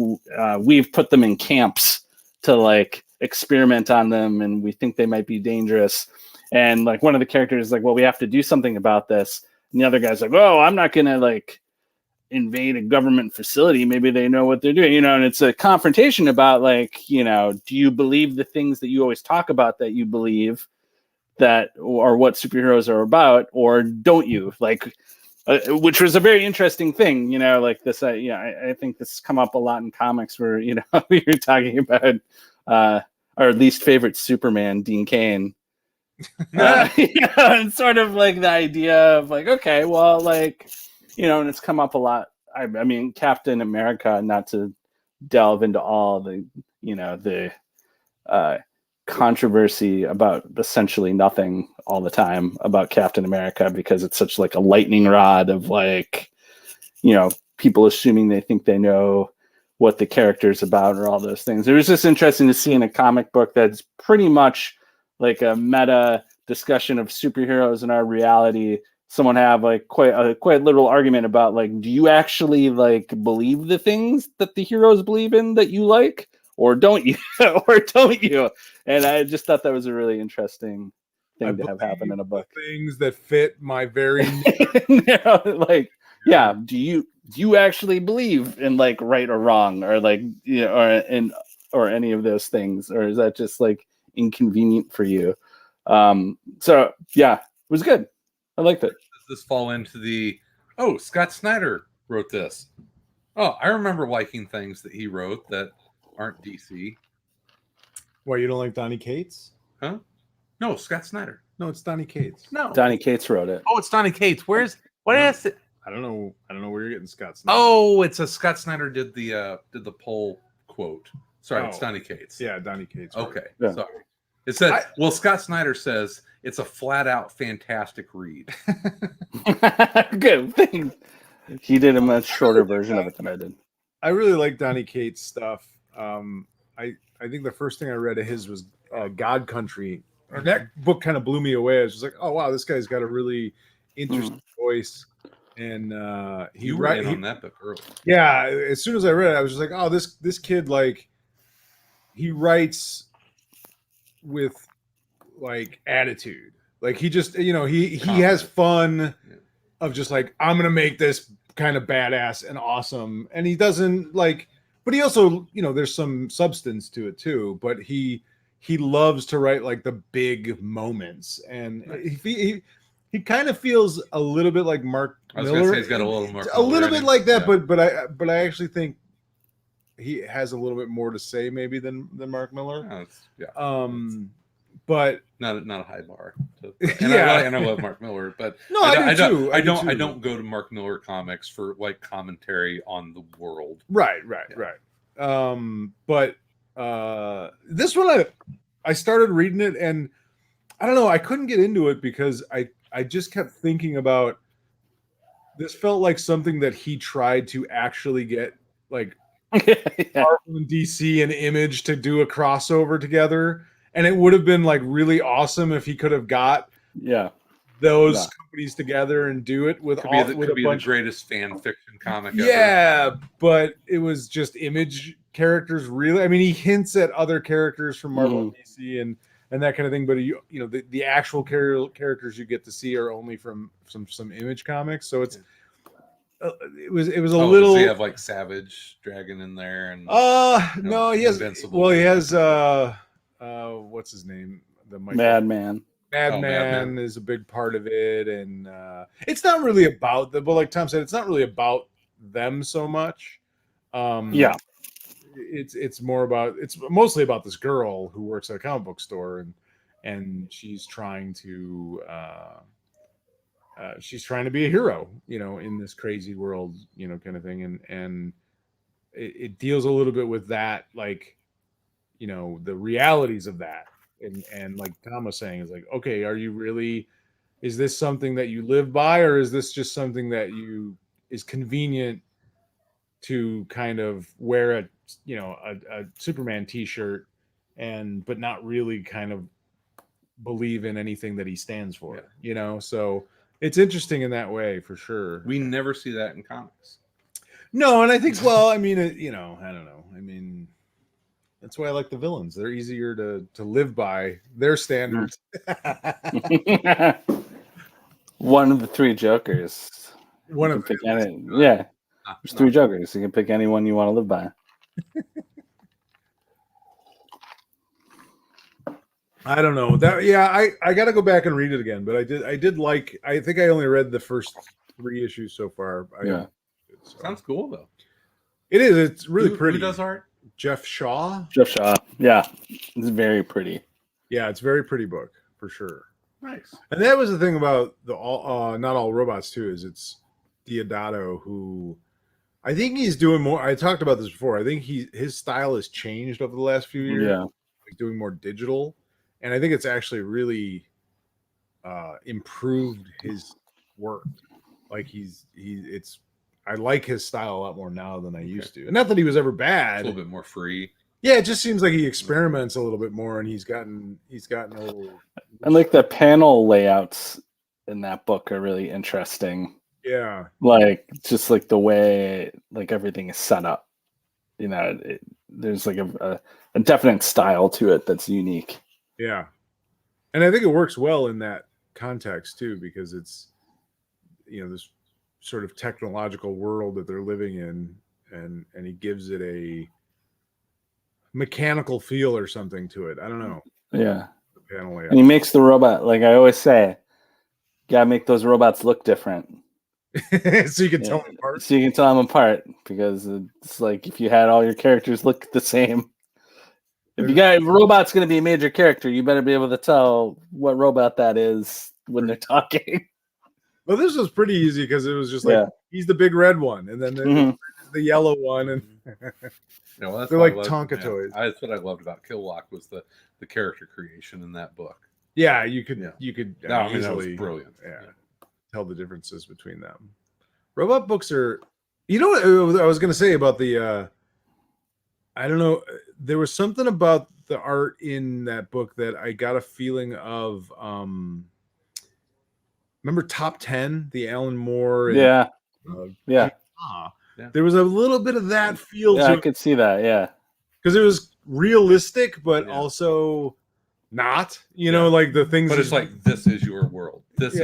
C: we've put them in camps to like experiment on them, and we think they might be dangerous. And like one of the characters is like, well, we have to do something about this. And the other guy's like, oh, I'm not gonna like invade a government facility. Maybe they know what they're doing, and it's a confrontation about like, do you believe the things that you always talk about that you believe that are what superheroes are about, or don't you? Like, which was a very interesting thing, like this. I think this has come up a lot in comics where, we were talking about our least favorite Superman, Dean Cain. And sort of like the idea of like, okay, well, like, and it's come up a lot. I mean, Captain America, not to delve into all the, the controversy about essentially nothing all the time about Captain America, because it's such like a lightning rod of like, people assuming they think they know what the character's about or all those things. It was just interesting to see in a comic book that's pretty much like a meta discussion of superheroes in our reality, someone have like quite literal argument about like, do you actually like believe the things that the heroes believe in that you like, or don't you? And I just thought that was a really interesting thing to have happen in a book.
B: Things that fit my very
C: like, yeah, do you actually believe in like right or wrong, or like, or any of those things, or is that just like inconvenient for you? So yeah, it was good. I liked it.
A: Does this fall into the, Scott Snyder wrote this? Oh, I remember liking things that he wrote that aren't DC.
B: Why, you don't like Donny Cates?
A: Huh? No, Scott Snyder.
B: No, it's Donny Cates.
A: No,
C: Donny Cates wrote it.
A: Oh, it's Donny Cates. What is it?
B: I don't know where you're getting Scott Snyder.
A: Oh, it's a Scott Snyder did the poll quote. Sorry, it's Donny Cates.
B: Yeah, Donny Cates.
A: Okay,
B: yeah.
A: Sorry. It said, Scott Snyder says it's a flat out fantastic read.
C: Good thing. He did a much shorter version of it than I did.
B: I really like Donny Cates' stuff. I think the first thing I read of his was God Country. And that book kind of blew me away. I was just like, oh wow, this guy's got a really interesting voice. And
A: he read on that book early.
B: Yeah, as soon as I read it, I was just like, oh, this kid, like, he writes with like attitude. Like he just, he has fun of just like, I'm gonna make this kind of badass and awesome. And he doesn't like, but he also, there's some substance to it too. But he loves to write like the big moments, and he kind of feels a little bit like Mark Miller.
A: I was gonna say he's got a little more,
B: a little bit like that, yeah. but I actually think he has a little bit more to say maybe than Mark Miller. But
A: not a high bar.
B: Yeah,
A: I love Mark Miller, but
B: no, I
A: don't go to Mark Miller comics for like commentary on the world.
B: Right. But this one I started reading it, and I don't know, I couldn't get into it because I just kept thinking about this. Felt like something that he tried to actually get like Marvel and DC and Image to do a crossover together, and it would have been like really awesome if he could have got those companies together and do it with
A: the greatest fan fiction comic ever.
B: Yeah, but it was just Image characters, really. I mean, he hints at other characters from Marvel and DC and that kind of thing, but the actual characters you get to see are only from some Image comics. So it's it was a little.
A: Does he have like Savage Dragon in there? And
B: no, he has. Invincible. Well, he has what's his name? The
C: Madman.
B: Madman is a big part of it, and it's not really about but like Tom said, it's not really about them so much. It's mostly about this girl who works at a comic book store, and she's trying to be a hero, in this crazy world, kind of thing, and it deals a little bit with that, like, the realities of that. And like Tom was saying, is like, okay, are you really is this something that you live by, or is this just something that is convenient to kind of wear a Superman t-shirt but not really kind of believe in anything that he stands for, so it's interesting in that way for sure.
A: We never see that in comics.
B: No, and I think, well, I mean, I don't know. I mean, that's why I like the villains. They're easier to live by their standards.
C: One of the three Jokers.
B: One of
C: them. Yeah. There's three Jokers. You can pick any one you want to live by.
B: I don't know. I got to go back and read it again, but I did like, I think I only read the first 3 issues so far.
A: Sounds cool though.
B: It is. It's really pretty.
A: Who does art?
B: Geoff Shaw.
C: Yeah. It's very pretty.
B: Yeah, it's a very pretty book for sure.
A: Nice.
B: And that was the thing about the Not All Robots too, is it's Deodato, who I think he's doing more. I talked about this before. I think his style has changed over the last few years.
C: Yeah.
B: Like doing more digital. And I think it's actually really improved his work. Like I like his style a lot more now than I used to. And not that he was ever bad.
A: A little bit more free.
B: Yeah, it just seems like he experiments a little bit more, and he's gotten a little.
C: And like the panel layouts in that book are really interesting.
B: Yeah,
C: like just like the way like everything is set up. There's like a definite style to it that's unique.
B: Yeah, and I think it works well in that context too, because it's this sort of technological world that they're living in, and he gives it a mechanical feel or something to it. I don't know.
C: Yeah.
B: The panel layout.
C: And he makes the robot, like I always say, gotta make those robots look different.
B: So you can tell them apart.
C: So you can tell them apart, because it's like if you had all your characters look the same. If a robot's going to be a major character, you better be able to tell what robot that is when they're talking.
B: Well, this was pretty easy because it was just like he's the big red one, and then the yellow one, and they're like Tonka toys.
A: That's what I loved about Killlock was the character creation in that book.
B: Yeah, you could
A: easily, that was brilliant.
B: Yeah, tell the differences between them. Robot books are, what I was going to say about the. I don't know. There was something about the art in that book that I got a feeling of. Remember Top 10, the Alan Moore?
C: And, yeah.
B: There was a little bit of that feel.
C: Yeah, I could see that. Yeah,
B: because it was realistic, but also not. Like the things.
A: But it's like, this is your world. This is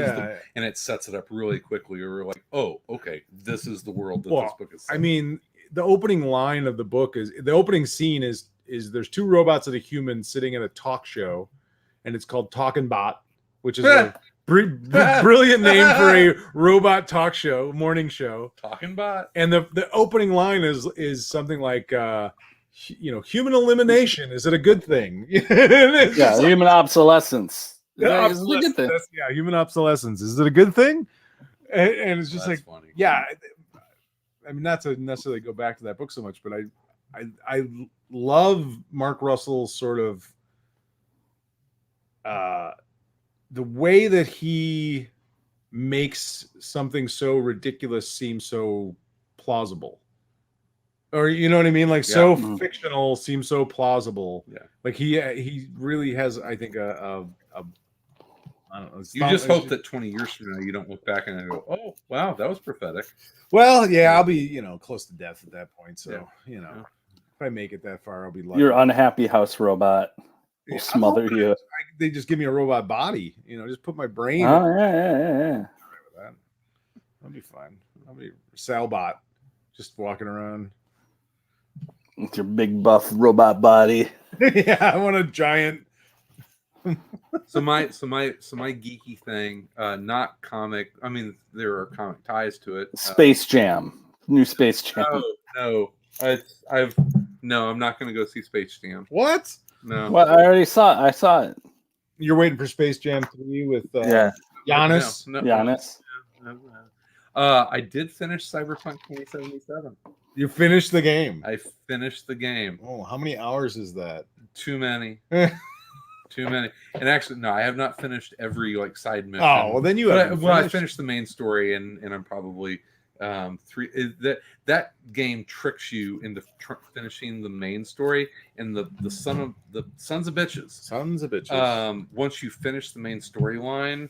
A: and it sets it up really quickly. We're like, oh, okay, this is the world that this book is set.
B: I mean, the opening line of the book the opening scene is there's 2 robots and a human sitting at a talk show, and it's called Talkin' Bot, which is a brilliant name for a robot talk show, morning show.
A: Talkin' Bot.
B: And the opening line is something like, human elimination, is it a good thing?
C: Human obsolescence. Is it a good thing?
B: Yeah, human obsolescence. Is it a good thing? And it's just funny. Yeah. I mean, not to necessarily go back to that book so much, but I love Mark Russell's sort of the way that he makes something so ridiculous seem so plausible. Or you know what I mean? Like so fictional seems so plausible. Yeah. Like he really has, I think, I don't know.
A: You just hope that 20 years from now you don't look back and go, "Oh, wow, that was prophetic."
B: Well, yeah, I'll be, close to death at that point. So, if I make it that far, I'll be lucky.
C: Your unhappy house robot will smother you.
B: They just give me a robot body, just put my brain.
C: Oh, yeah.
B: I'll be fine. I'll be Salbot, just walking around
C: with your big buff robot body.
B: Yeah, I want a giant.
A: So my geeky thing, not comic. I mean, there are comic ties to it.
C: Space Jam, new Space Jam.
A: No, I'm not going to go see Space Jam.
B: What?
A: No.
C: Well, I already saw it. I saw it.
B: You're waiting for Space Jam 3 with Giannis.
C: Giannis.
A: I did finish Cyberpunk 2077.
B: You finished the game.
A: I finished the game.
B: Oh, how many hours is that?
A: Too many. Too many. And actually, no, I have not finished every like side mission.
B: Oh, well, then you have.
A: I finished the main story, and I'm probably that game tricks you into finishing the main story, and the sons of bitches. Once you finish the main storyline,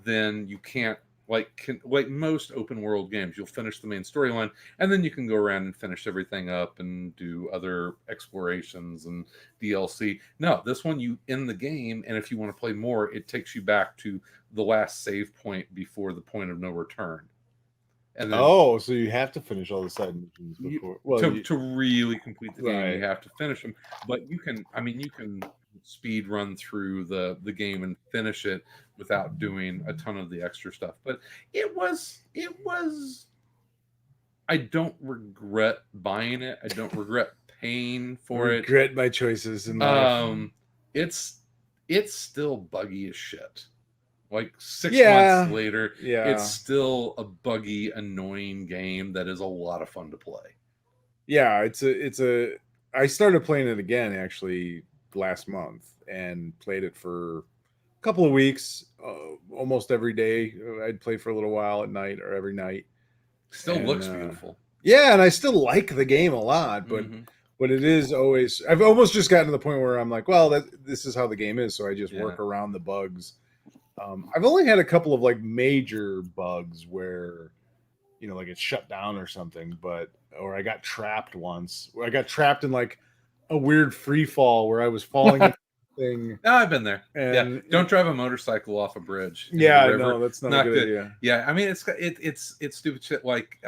A: then you can't like most open world games, you'll finish the main storyline and then you can go around and finish everything up and do other explorations and DLC. No, this one you end the game, and if you want to play more, it takes you back to the last save point before the point of no return. And then,
B: so you have to finish all the side missions before.
A: To really complete the game, you have to finish them. But you can speed run through the game and finish it without doing a ton of the extra stuff. But it was I don't regret buying it. I don't regret paying for it.
B: Regret my choices in life.
A: It's still buggy as shit. Like 6 months later, it's still a buggy, annoying game that is a lot of fun to play.
B: Yeah, I started playing it again actually last month and played it for a couple of weeks, almost every day. I'd play for a little while at night or every night.
A: Still looks beautiful.
B: Yeah, and I still like the game a lot, but but it is always, I've almost just gotten to the point where I'm like, well, this is how the game is, so I just work around the bugs. I've only had a couple of like major bugs where, like it shut down or something, or I got trapped once. I got trapped in like a weird free fall where I was falling into thing.
A: No, I've been there. And don't drive a motorcycle off a bridge.
B: Yeah, no, that's not good idea.
A: Yeah, I mean it's stupid shit like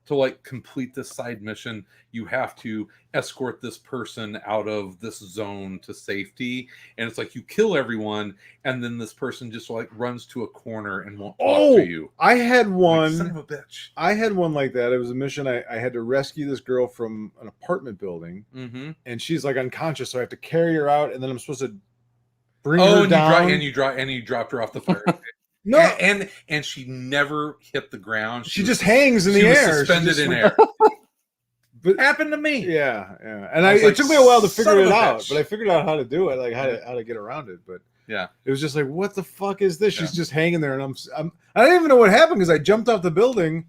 A: to like complete this side mission, you have to escort this person out of this zone to safety, and it's like you kill everyone, and then this person just like runs to a corner and won't talk to you.
B: I had one.
A: Like, son of a bitch.
B: I had one like that. It was a mission. I had to rescue this girl from an apartment building, and she's like unconscious, so I have to carry her out, and then I'm supposed to bring her down.
A: And you dropped her off the fire.
B: No,
A: and she never hit the ground.
B: She just hangs in the air.
A: Suspended in air. But happened to me.
B: Yeah. And it took me a while to figure it out, but I figured out how to do it, like how to get around it. But
A: yeah,
B: it was just like, what the fuck is this? She's just hanging there, and I don't even know what happened because I jumped off the building,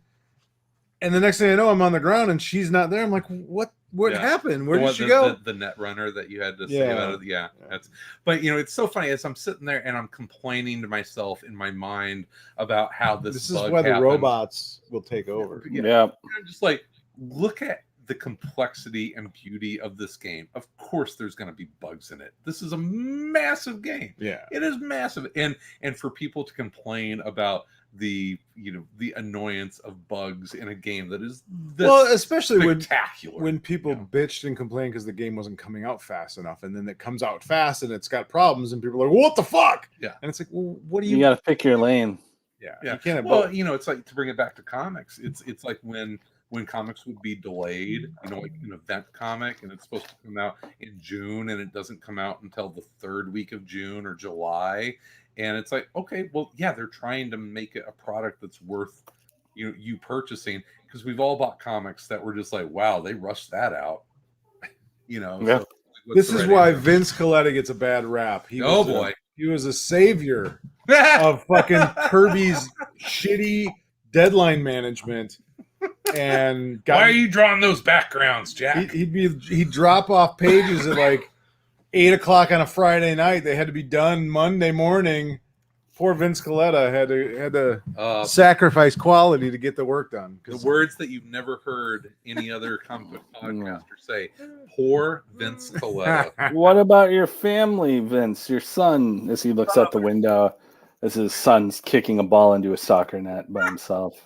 B: and the next thing I know, I'm on the ground and she's not there. I'm like, what happened? Where did she go?
A: The net runner that you had to save out of. But it's so funny as I'm sitting there and I'm complaining to myself in my mind about how this
B: is why the robots will take over.
C: Yeah.
A: I'm just like, look at the complexity and beauty of this game. Of course there's going to be bugs in it. This is a massive game.
B: Yeah.
A: It is massive. And for people to complain about the annoyance of bugs in a game that is
B: especially
A: spectacular.
B: when people bitched and complained because the game wasn't coming out fast enough, and then it comes out fast and it's got problems, and people are like, what the fuck?
A: Yeah.
B: And it's like, well, what do
C: you got to pick your lane.
B: Yeah.
A: You can't have both. It's like, to bring it back to comics, it's like when comics would be delayed, like an event comic, and it's supposed to come out in June and it doesn't come out until the third week of June or July. And it's like, okay, well, yeah, they're trying to make it a product that's worth you purchasing, because we've all bought comics that were just like, wow, they rushed that out.
C: Yeah.
A: So,
B: this is why Vince Coletta gets a bad rap. He was a savior of fucking Kirby's shitty deadline management. And
A: why are you drawing those backgrounds, Jack?
B: He'd drop off pages at like 8:00 on a Friday night. They had to be done Monday morning. Poor Vince Coletta had to sacrifice quality to get the work done.
A: The words that you've never heard any other comic book podcaster say. Poor Vince Coletta.
C: What about your family, Vince? Your son, as he looks out the window, as his son's kicking a ball into a soccer net by himself.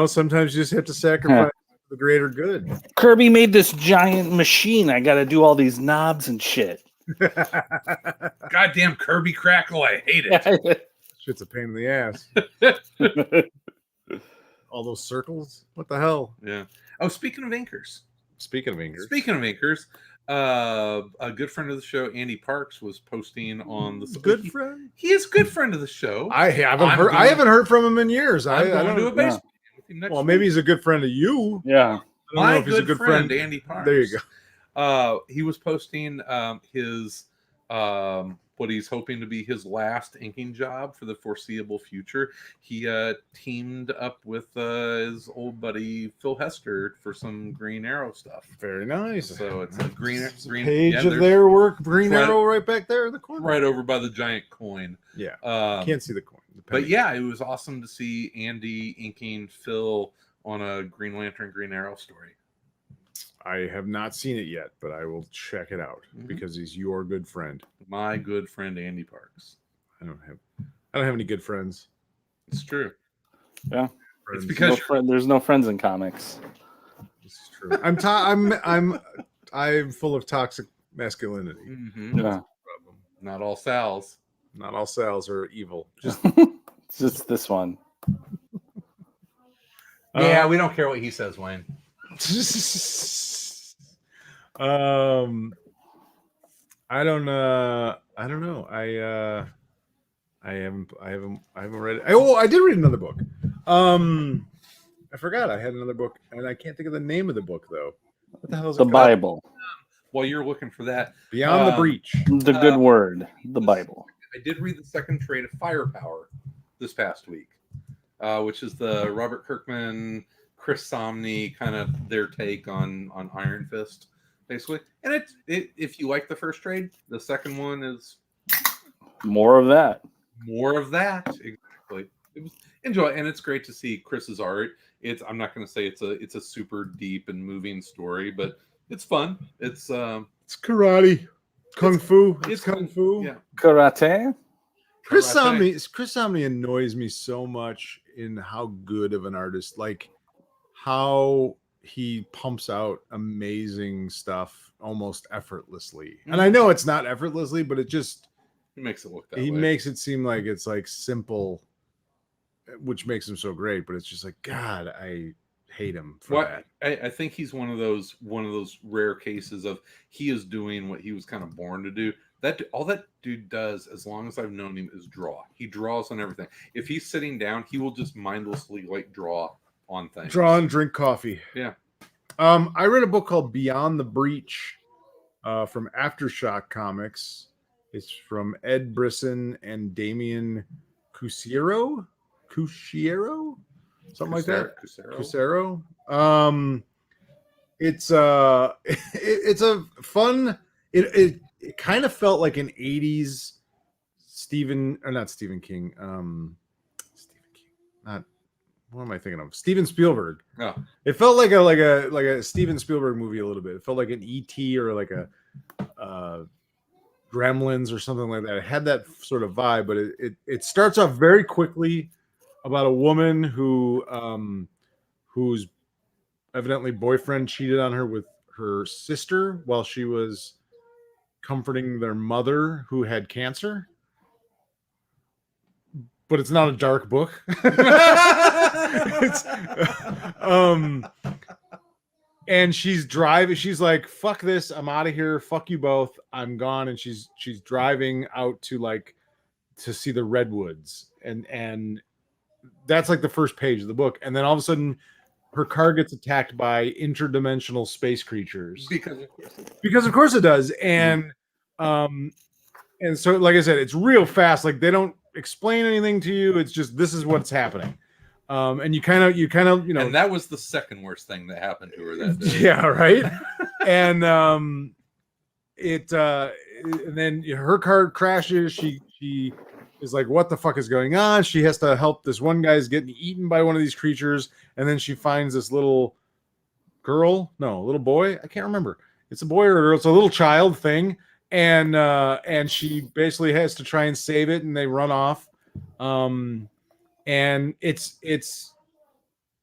B: Sometimes you just have to sacrifice the greater good.
C: Kirby made this giant machine. I got to do all these knobs and shit.
A: Goddamn Kirby Crackle, I hate it.
B: Shit's a pain in the ass. All those circles? What the hell?
A: Yeah. Oh, speaking of inkers. A good friend of the show, Andy Parks, was posting on the
B: good friend.
A: He is a good friend of the show.
B: I haven't heard from him in years. I don't do a baseball game with him next week. Maybe he's a good friend of you.
C: Yeah.
A: My good friend, Andy Parks.
B: There you
A: He was posting his what he's hoping to be his last inking job for the foreseeable future. He teamed up with his old buddy Phil Hester for some Green Arrow stuff.
B: Very nice.
A: So it's a green
B: page of their work. Green Arrow right back there in the corner,
A: right over by the giant coin.
B: Yeah, can't see the coin.
A: But yeah, it was awesome to see Andy inking Phil on a Green Lantern, Green Arrow story.
B: I have not seen it yet, but I will check it out because he's your good friend.
A: My good friend Andy Parks.
B: I don't have any good friends.
A: It's true.
C: Yeah,
A: it's because
C: there's no friends in comics.
B: This is true. I'm full of toxic masculinity.
C: Yeah.
A: Not all Sals.
B: Not all Sals are evil.
C: Just this one.
A: Yeah, we don't care what he says, Wayne.
B: I don't know. I haven't read it. Oh, I did read another book. I forgot I had another book, and I can't think of the name of the book though. What the hell is it
C: The
B: called?
C: Bible.
A: While you're looking for that,
B: Beyond the Breach.
C: The good word. The Bible.
A: I did read the second trade of Firepower this past week, which is the Robert Kirkman, Chris Somney kind of their take on Iron Fist, basically. And if you like the first trade, the second one is
C: more of that.
A: More of that, exactly. It was enjoy, and it's great to see Chris's art. I'm not going to say it's a super deep and moving story, but it's fun. It's
B: karate, kung fu. It's kung fu.
A: Yeah,
C: karate.
B: Chris Somney annoys me so much in how good of an artist, like how he pumps out amazing stuff almost effortlessly. And I know it's not effortlessly, but it just
A: makes it look that
B: he
A: way.
B: Makes it seem like it's like simple, which makes him so great. But it's just like, God, I hate him for that.
A: I think he's one of those rare cases of he is doing what he was kind of born to do. All that dude does, as long as I've known him, is draw. He draws on everything. If he's sitting down, he will just mindlessly draw on things.
B: Draw and drink coffee.
A: Yeah.
B: I read a book called Beyond the Breach from Aftershock Comics. It's from Ed Brisson and Damian Cusero, something like that. Cusero. It's a fun. It kind of felt like an 80s Stephen King. What am I thinking of? Steven Spielberg.
A: Oh.
B: It felt like a Steven Spielberg movie a little bit. It felt like an E.T. or like a Gremlins or something like that. It had that sort of vibe, but it starts off very quickly about a woman whose evidently boyfriend cheated on her with her sister while she was comforting their mother who had cancer. But it's not a dark book. And she's driving. She's like, "Fuck this! I'm out of here. Fuck you both. I'm gone." And she's driving out to see the redwoods, and that's like the first page of the book. And then all of a sudden, her car gets attacked by interdimensional space creatures because of course it does. And so, like I said, it's real fast. Like they don't explain anything to you. It's just this is what's happening. And you kind of
A: and that was the second worst thing that happened to her that day.
B: Yeah, right. And and then her car crashes. She is like, what the fuck is going on? She has to help this one guy's getting eaten by one of these creatures, and then she finds this little little boy. I can't remember. It's a boy or a girl. It's a little child thing. And she basically has to try and save it, and they run off. And it's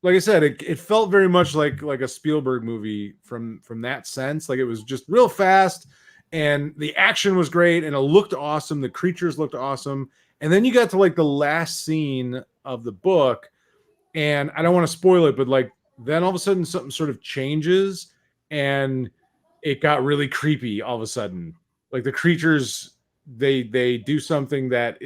B: like I said, it felt very much like a Spielberg movie from that sense. Like it was just real fast, and the action was great, and it looked awesome. The creatures looked awesome. And then you got to the last scene of the book, and I don't want to spoil it, but then all of a sudden something sort of changes, and it got really creepy all of a sudden. Like the creatures, they do something that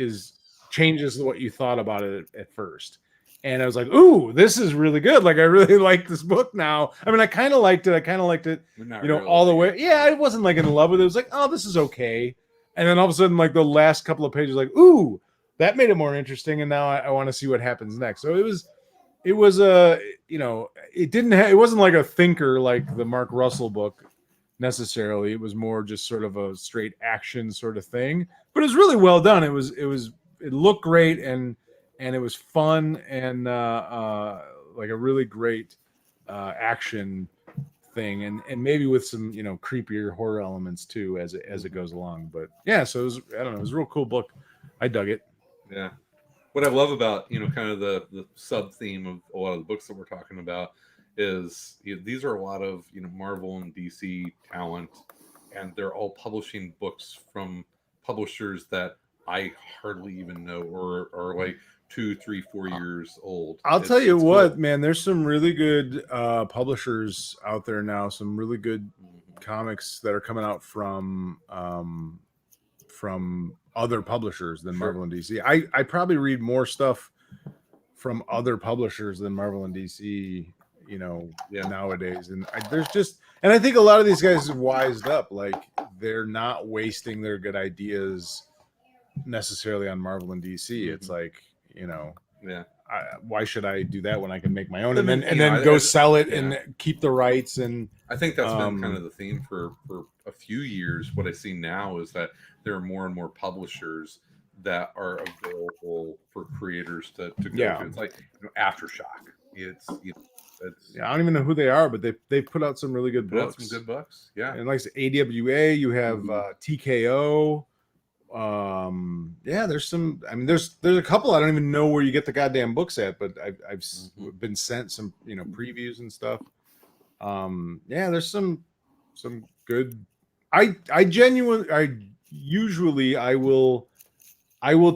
B: changes what you thought about it at first. And I was like, ooh, this is really good. Like, I really like this book now. I mean, I kind of liked it, all the way. Yeah, I wasn't like in love with it. It was like, oh, this is okay. And then all of a sudden, like the last couple of pages, like, ooh, that made it more interesting. And now I want to see what happens next. So it was it wasn't like a thinker like the Mark Russell book necessarily. It was more just sort of a straight action sort of thing. But it was really well done. It looked great and it was fun and like a really great action thing, and maybe with some creepier horror elements too as it goes along. But yeah, so it was a real cool book. I dug it.
A: Yeah, what I love about kind of the sub theme of a lot of the books that we're talking about is these are a lot of Marvel and DC talent, and they're all publishing books from publishers that I hardly even know or are like 2, 3, 4 years old.
B: I'll tell you what, man, there's some really good publishers out there now, some really good comics that are coming out from other publishers than Marvel and DC. I probably read more stuff from other publishers than Marvel and DC, nowadays. And I think a lot of these guys have wised up. Like, they're not wasting their good ideas necessarily on Marvel and DC. It's like, why should I do that when I can make my own and then go sell it and keep the rights? And
A: I think that's been kind of the theme for a few years. What I see now is that there are more and more publishers that are available for creators to go to. It's like Aftershock. I
B: don't even know who they are, but they put out some really good books.
A: Some good books. Yeah.
B: And like AWA, you have TKO. There's some. I mean, there's a couple. I don't even know where you get the goddamn books at, but I've been sent some previews and stuff. There's some good. I usually I will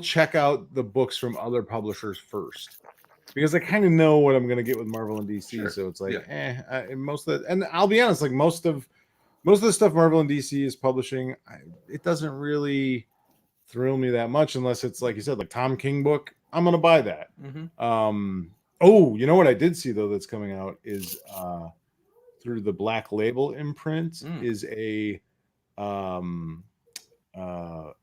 B: check out the books from other publishers first, because I kind of know what I'm going to get with Marvel and DC. Sure. So it's like, most of that, and I'll be honest, like most of the stuff Marvel and DC is publishing, it doesn't really thrill me that much unless it's like you said, like Tom King book. I'm going to buy that. You know what I did see though that's coming out is through the Black Label imprint is a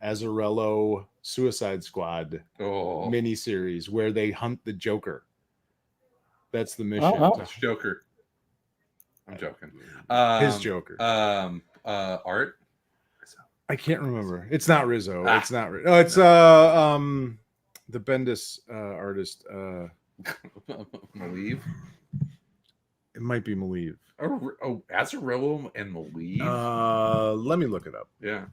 B: Azzarello Suicide Squad miniseries where they hunt the Joker. That's the mission.
A: That's Joker. I'm joking.
B: His Joker.
A: Art.
B: I can't remember. It's not Rizzo. It's not. No, it's the Bendis artist.
A: Maleev.
B: It might be Maleev.
A: Oh, Azzarello and Maleev.
B: Let me look it up.
A: Yeah.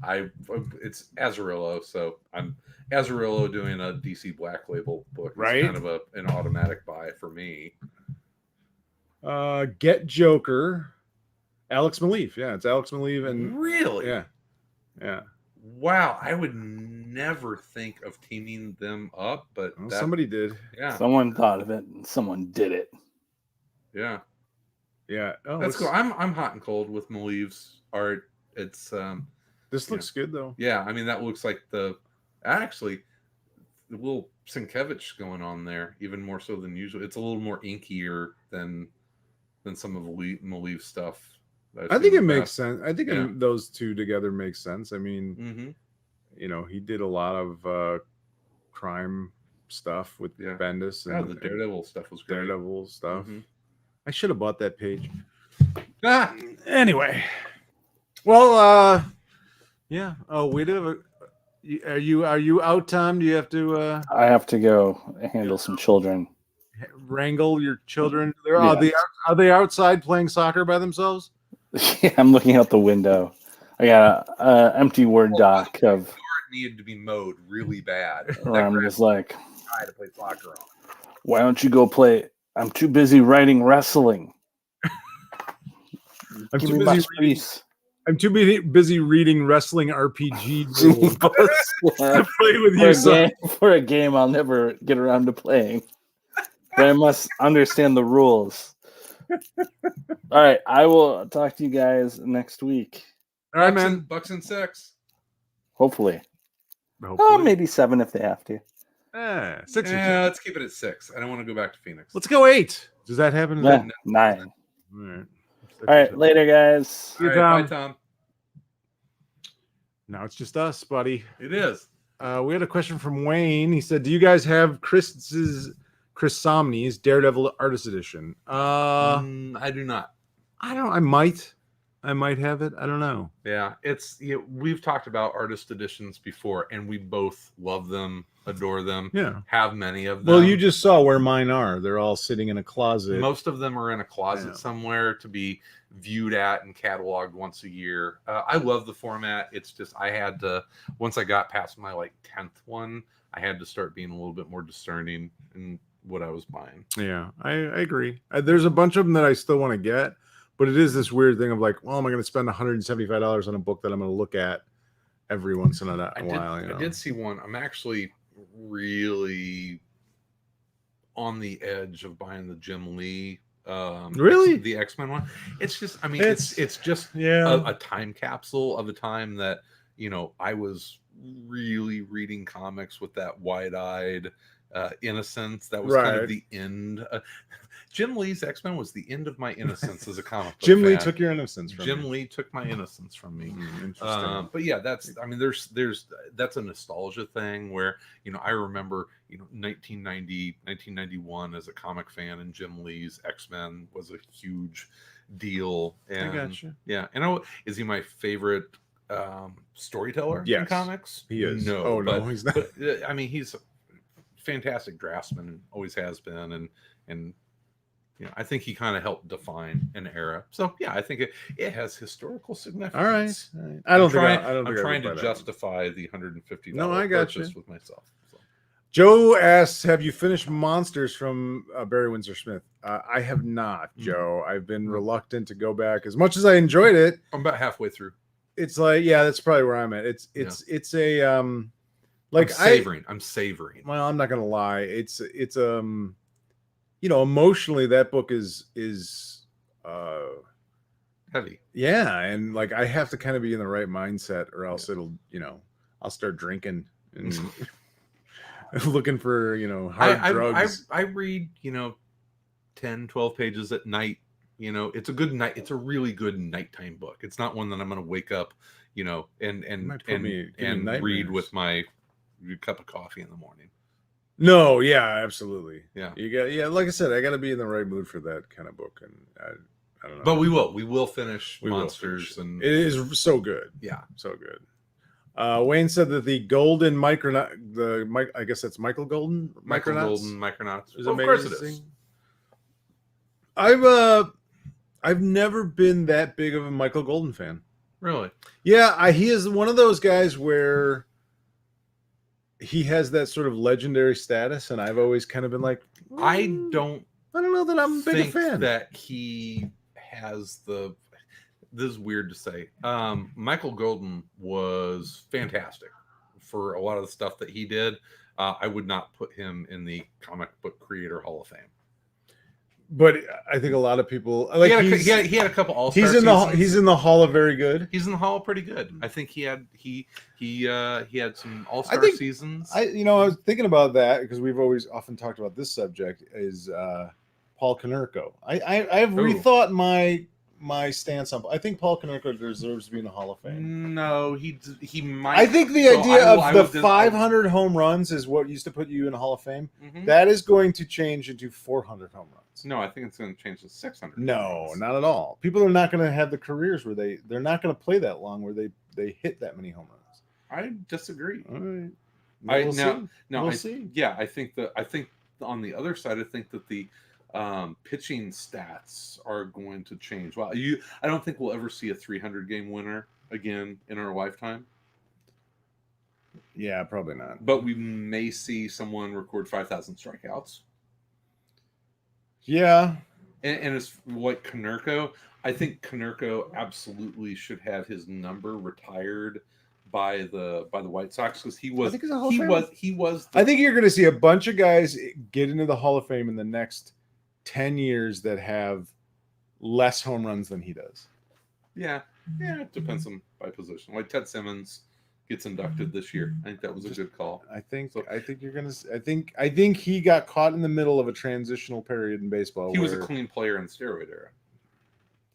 A: It's Azzarello, so I'm Azzarello doing a DC Black Label book. Right. It's kind of an automatic buy for me.
B: Get Joker. Alex Maleev. Yeah, it's Alex Maleev and
A: really?
B: Yeah.
A: Wow, I would never think of teaming them up, but
B: somebody did.
A: Yeah.
C: Someone thought of it and someone did it.
A: Yeah.
B: Yeah. Oh,
A: that's cool. I'm hot and cold with Maleev's art. It's
B: this looks good though.
A: Yeah, I mean that looks like the little Sienkiewicz going on there, even more so than usual. It's a little more inkier than some of Maleev's stuff.
B: I think it makes sense. I think those two together make sense. I mean, he did a lot of crime stuff with Bendis. And
A: the Daredevil stuff was great.
B: Daredevil stuff. I should have bought that page. Anyway. Well, yeah. Oh, we do. Are you out, Tom? Do you have to?
C: I have to go handle some children.
B: Wrangle your children. Are they outside playing soccer by themselves?
C: Yeah, I'm looking out the window. I got an empty Word doc of.
A: The yard needed to be mowed really bad.
C: I'm just like,
A: try to play soccer on.
C: Why don't you go play? I'm too busy writing wrestling.
B: I'm too busy reading wrestling RPG rules to play with you.
C: For a game I'll never get around to playing, but I must understand the rules. All right, I will talk to you guys next week.
B: All right, man.
A: Bucks and 6.
C: Hopefully. Oh, maybe 7 if they have to.
B: 6.
A: Yeah, let's keep it at 6. I don't want to go back to Phoenix.
B: Let's go 8. Does that happen?
C: Yeah, 9.
B: All right.
C: All right, later, guys.
A: All right, bye, Tom.
B: Now it's just us, buddy.
A: It is.
B: We had a question from Wayne. He said, "Do you guys have Chris Somney's Daredevil Artist Edition?"
A: I do not.
B: I might have it. I don't know.
A: Yeah, we've talked about artist editions before, and we both love them, adore them.
B: Yeah,
A: have many of them.
B: Well, you just saw where mine are. They're all sitting in a closet.
A: Most of them are in a closet somewhere to be viewed at and cataloged once a year. I love the format. It's just I had to, once I got past my 10th one, I had to start being a little bit more discerning in what I was buying.
B: Yeah, I agree. There's a bunch of them that I still want to get, but it is this weird thing of well, am I going to spend $175 on a book that I'm going to look at every once in a while?
A: I did see one. I'm actually really on the edge of buying the Jim Lee.
B: Really?
A: The X-Men one. It's just, it's just a time capsule of a time that, I was really reading comics with that wide-eyed innocence. That was kind of the end. Jim Lee's X-Men was the end of my innocence as a comic book
B: Jim
A: fan.
B: Lee took your innocence from
A: Jim
B: me.
A: Lee took my innocence from me.
B: Interesting.
A: But yeah, that's that's a nostalgia thing where, I remember, 1990, 1991 as a comic fan, and Jim Lee's X-Men was a huge deal. And
B: I gotcha.
A: Yeah. And is he my favorite storyteller in comics?
B: He is.
A: No.
B: No, he's not.
A: But, he's a fantastic draftsman and always has been. And I think he kind of helped define an era. So yeah, I think it has historical significance.
B: All right.
A: I'm trying to justify the $150 purchase with myself. So.
B: Joe asks, "Have you finished Monsters from Barry Windsor Smith?" I have not, Joe. I've been reluctant to go back as much as I enjoyed it.
A: I'm about halfway through.
B: It's that's probably where I'm at. It's a I'm
A: savoring.
B: Well, I'm not gonna lie. It's emotionally that book is
A: heavy.
B: Yeah, and I have to kind of be in the right mindset, or else it'll I'll start drinking and looking for hard drugs.
A: I read 10, 12 pages at night. It's a good night. It's a really good nighttime book. It's not one that I'm going to wake up, and read with my cup of coffee in the morning.
B: No, yeah, absolutely.
A: Yeah,
B: like I said, I got to be in the right mood for that kind of book, and I don't know.
A: But we will finish Monsters, and
B: it is so good.
A: Yeah,
B: so good. Wayne said that the Golden Micronaut, I guess that's Michael Golden
A: Micronauts.
B: Is
A: of course it is.
B: I've never been that big of a Michael Golden fan.
A: Really?
B: Yeah, he is one of those guys where he has that sort of legendary status, and I've always kind of been like,
A: I don't
B: know that I'm a big fan.
A: That he has the. This is weird to say. Michael Golden was fantastic for a lot of the stuff that he did. I would not put him in the Comic Book Creator Hall of Fame.
B: But I think a lot of people
A: he had a couple all-star seasons.
B: He's in the Hall of very good.
A: He's in the Hall of pretty good. I think he had some all-star seasons.
B: I was thinking about that because we've always often talked about this subject is Paul Konerko. I've rethought my stance on. I think Paul Konerko deserves to be in the Hall of Fame.
A: No, he might.
B: I think the idea of the 500 home runs is what used to put you in the Hall of Fame. Mm-hmm. That is going to change into 400 home runs.
A: No, I think it's going to change to 600.
B: No, not at all. People are not going to have the careers where they're not going to play that long where they hit that many home runs.
A: I disagree.
B: All right.
A: We'll see. Yeah, I think on the other side, I think that the pitching stats are going to change. Well, I don't think we'll ever see a 300 game winner again in our lifetime.
B: Yeah, probably not.
A: But we may see someone record 5,000 strikeouts.
B: Yeah.
A: And it's what Konerko. I think Konerko absolutely should have his number retired by the White Sox because he was.
B: I think you're going to see a bunch of guys get into the Hall of Fame in the next 10 years that have less home runs than he does.
A: Yeah, it depends on by position. Like Ted Simmons gets inducted this year. I think that was a good call.
B: I think you're gonna. I think he got caught in the middle of a transitional period in baseball.
A: He was a clean player in steroid era,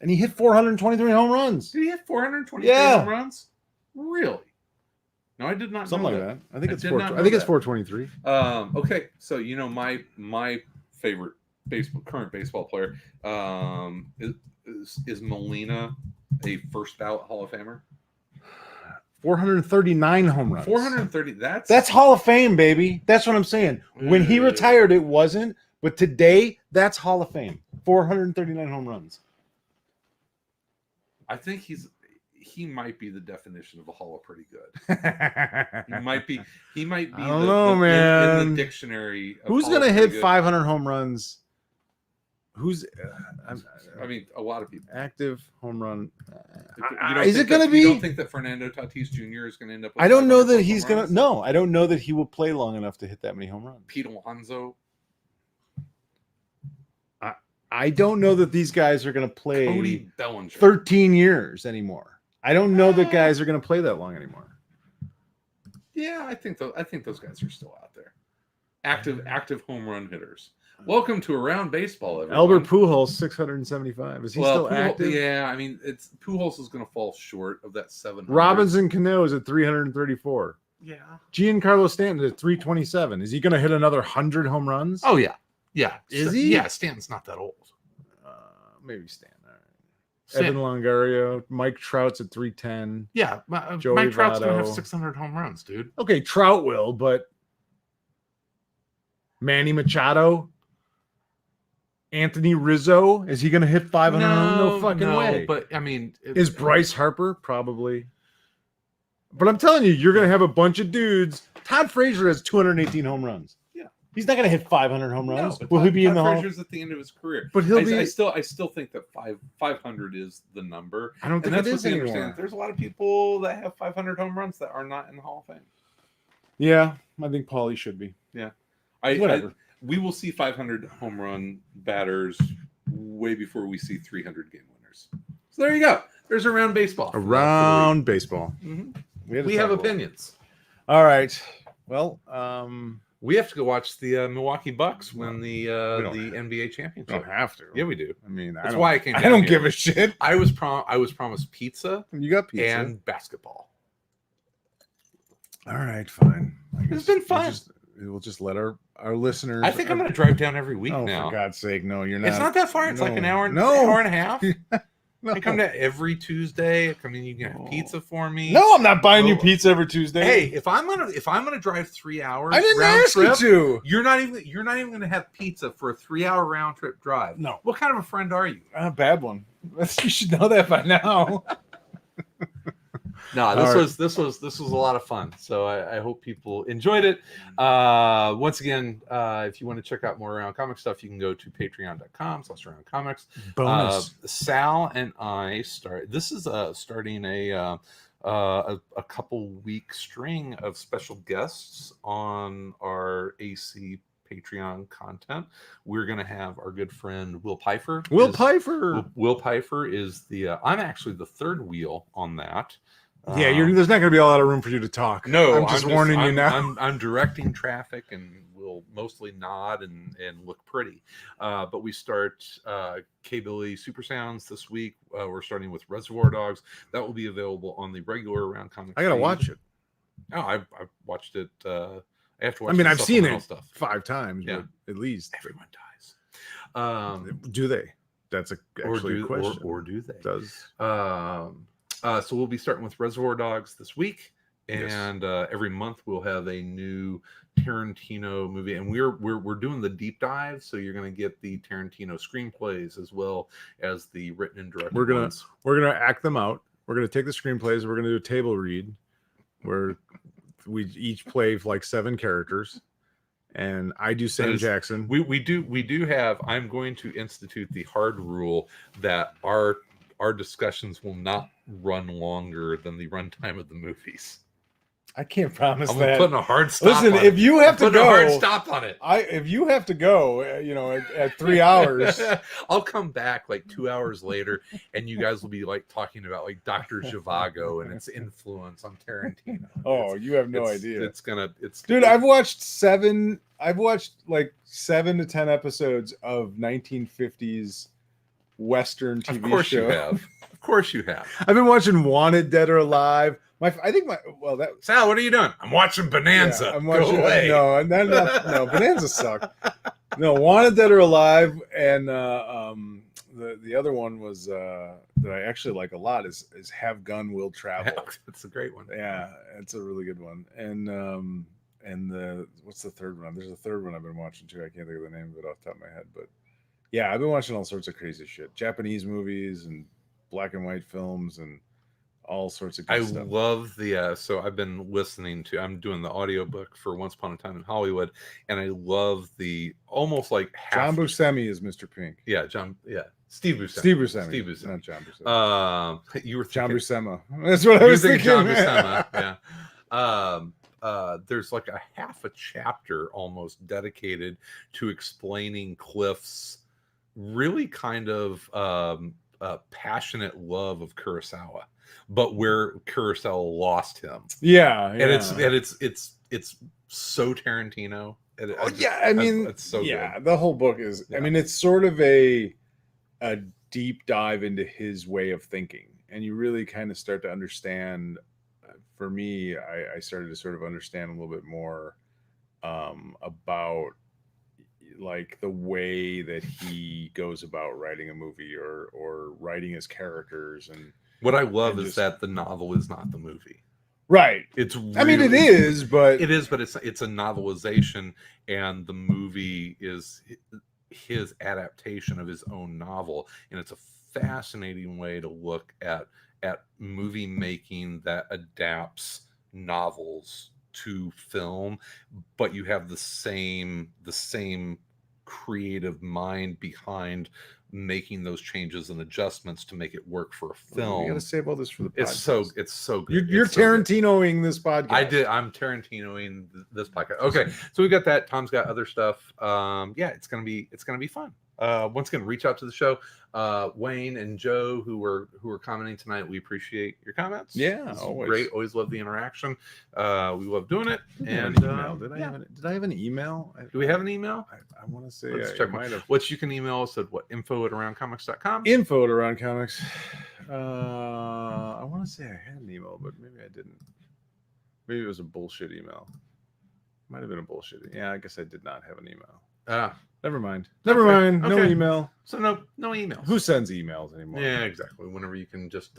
B: and he hit 423 home runs.
A: Did he hit 423 home runs? Really? No, I did not.
B: Something
A: know
B: like that. I think it's
A: it's
B: 423.
A: Okay, so my favorite current baseball player is Molina a first ballot Hall of Famer?
B: 439 home runs.
A: 430.
B: That's Hall of Fame, baby. That's what I'm saying. When he retired, it wasn't, but today, that's Hall of Fame. 439 home runs.
A: I think he might be the definition of a Hall of Pretty Good. He might be.
B: I don't know, man.
A: In the dictionary.
B: Who's gonna hit 500 home runs? Who's?
A: I mean, a lot of people.
B: Active home run.
A: Is it going to be? You don't think that Fernando Tatis Jr. is going to end up?
B: I don't know that he's going to. No, I don't know that he will play long enough to hit that many home runs.
A: Pete Alonso.
B: I don't know that these guys are going to play
A: Cody Bellinger
B: 13 years anymore. I don't know that guys are going to play that long anymore.
A: Yeah, I think those guys are still out there. Active home run hitters. Welcome to Around Baseball, everyone.
B: Albert Pujols, 675. Is he still active?
A: Yeah, I mean, Pujols is going to fall short of that 700.
B: Robinson Cano is at 334.
A: Yeah.
B: Giancarlo Stanton is at 327. Is he going to hit another 100 home runs?
A: Oh, yeah. Yeah.
B: Is he?
A: Yeah, Stanton's not that old.
B: Maybe Stanton. All right. Evan Longoria. Mike Trout's at 310.
A: Yeah.
B: Joey
A: Mike Trout's
B: Votto.
A: going to have 600 home runs, dude.
B: Okay, Trout will, but Manny Machado, Anthony Rizzo, is he going to hit 500? No fucking way.
A: But I mean,
B: is Bryce Harper? Probably. But I'm telling you, you're going to have a bunch of dudes. Todd Frazier has 218 home runs.
A: Yeah,
B: he's not going to hit 500 home runs.
A: No,
B: Will he be in the Hall?
A: Frazier's at the end of his career,
B: but he'll be.
A: I still think that 500 is the number.
B: I don't think it is anymore.
A: There's a lot of people that have 500 home runs that are not in the Hall of Fame.
B: Yeah, I think Paulie should be.
A: Yeah,
B: whatever.
A: We will see 500 home run batters way before we see 300 game winners. So there you go. There's Around Baseball.
B: Around Baseball.
A: Mm-hmm. We have opinions.
B: All right. Well,
A: we have to go watch the Milwaukee Bucks win the NBA championship.
B: We don't have to.
A: Yeah, we do.
B: I mean,
A: that's why I came.
B: I don't give a shit.
A: I was promised pizza.
B: You got pizza
A: and basketball.
B: All right, fine.
A: It's been fun.
B: We'll just let our listeners.
A: I think I'm going to drive down every week now.
B: For God's sake, no, you're not.
A: It's not that far. It's like an hour, hour and a half. I come to every Tuesday. I mean, you can have pizza for me.
B: No, I'm not buying you pizza every Tuesday.
A: Hey, if I'm gonna drive 3 hours,
B: I didn't
A: round
B: ask
A: trip,
B: you to.
A: You're not even gonna have pizza for a 3 hour round trip drive.
B: No.
A: What kind of a friend are you?
B: A bad one. You should know that by now.
A: No, this was a lot of fun. So I hope people enjoyed it. Once again, if you want to check out more Around Comics stuff, you can go to patreon.com/aroundcomics.
B: Bonus.
A: Sal and I starting a couple week string of special guests on our AC Patreon content. We're going to have our good friend Will Pfeiffer. Will Pfeiffer is the I'm actually the third wheel on that.
B: Yeah, there's not going to be a lot of room for you to talk.
A: No,
B: I'm just warning you now.
A: I'm directing traffic and will mostly nod and look pretty. But we start K-Billy Super Sounds this week. We're starting with Reservoir Dogs. That will be available on the regular Around Comics.
B: I got to watch it.
A: Oh, I've watched it. I have to watch.
B: I mean, I've seen it
A: stuff
B: 5 times. Yeah, but at least
A: everyone dies.
B: Do they? That's actually a question.
A: Or do they?
B: Does.
A: So we'll be starting with Reservoir Dogs this week, and every month we'll have a new Tarantino movie, and we're doing the deep dive. So you're going to get the Tarantino screenplays as well as the written and directed.
B: We're gonna act them out. We're gonna take the screenplays. And we're gonna do a table read where we each play like 7 characters, and I do Sam Jackson.
A: We do have. I'm going to institute the hard rule that our discussions will not run longer than the runtime of the movies.
B: I can't promise
A: I'm
B: that.
A: putting a hard stop.
B: Listen, if you have to go,
A: a hard stop on it.
B: If you have to go, at 3 hours,
A: I'll come back like 2 hours later, and you guys will be like talking about like Dr. Zhivago and its influence on Tarantino.
B: Oh, you have no idea.
A: Dude,
B: I've watched like 7 to 10 episodes of 1950s Western TV show.
A: Of course you have. Of course you have.
B: I've been watching Wanted, Dead or Alive.
A: Sal, what are you doing? I'm watching Bonanza.
B: Yeah, I'm watching. No, Bonanza sucked. No, Wanted, Dead or Alive, and the other one was that I actually like a lot is Have Gun Will Travel.
A: It's a great one.
B: Yeah, it's a really good one. And what's the third one? There's a third one I've been watching too. I can't think of the name of it off the top of my head, but yeah, I've been watching all sorts of crazy shit, Japanese movies and black and white films and all sorts of good stuff.
A: I love the so I've been listening to, I'm doing the audiobook for Once Upon a Time in Hollywood, and I love the almost like
B: John Buscemi is Mr. Pink.
A: Yeah, Steve Buscemi.
B: Steve Buscemi, not John Buscemi.
A: You were
B: John Buscema. That's what I was thinking.
A: John Buscema. Yeah. There's like a half a chapter almost dedicated to explaining Cliff's really kind of passionate love of Kurosawa, but where Kurosawa lost him.
B: Yeah.
A: And it's so Tarantino.
B: It's so good. The whole book is.
A: Yeah.
B: I mean, it's sort of a deep dive into his way of thinking, and you really kind of start to understand. For me, I started to sort of understand a little bit more about like the way that he goes about writing a movie or writing his characters. And
A: what I love is that the novel is not the movie.
B: Right.
A: It's really,
B: it is, but
A: it's a novelization, and the movie is his adaptation of his own novel, and it's a fascinating way to look at movie making that adapts novels to film, but you have the same creative mind behind making those changes and adjustments to make it work for a film.
B: You got to save all this for the podcast.
A: It's so good.
B: You're Tarantinoing this podcast.
A: I'm Tarantinoing this podcast. Okay, so we got that. Tom's got other stuff. It's gonna be fun. Once again, reach out to the show. Wayne and Joe, who were commenting tonight, we appreciate your comments.
B: Yeah, always
A: great. Always love the interaction. We love doing it. And
B: did I have an email?
A: Do we have an email?
B: I want to say
A: let's check. What you can email us at info@aroundcomics.com.
B: Info@aroundcomics. I want to say I had an email, but maybe I didn't. Maybe it was a bullshit email. Might have been a bullshit. Yeah, I guess I did not have an email. Never mind. Okay. No email.
A: So no emails.
B: Who sends emails anymore?
A: Yeah, exactly. Whenever you can just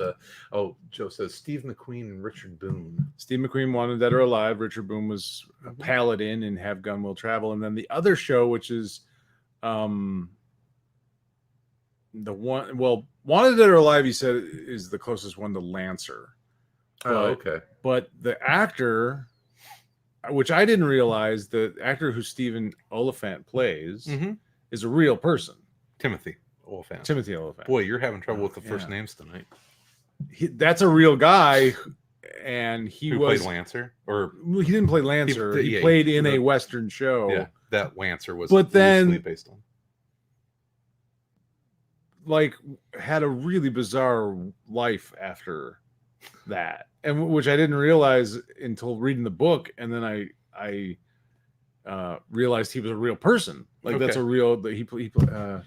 A: Joe says Steve McQueen and Richard Boone.
B: Steve McQueen, Wanted, Dead or Alive. Richard Boone was a paladin in Have Gun Will Travel. And then the other show, which is the one, well, Wanted, Dead or Alive, he said, is the closest one to Lancer.
A: Okay.
B: But the actor, which I didn't realize, the actor who Stephen Oliphant plays is a real person.
A: Timothy Oliphant.
B: Boy,
A: you're having trouble with the first names tonight.
B: That's a real guy, and he
A: played Lancer, or
B: he didn't play Lancer. He played in a Western show.
A: Yeah, that Lancer was.
B: But then,
A: based on,
B: like, had a really bizarre life after that, and which I didn't realize until reading the book, and then I realized he was a real person. Like that's a real that he
A: what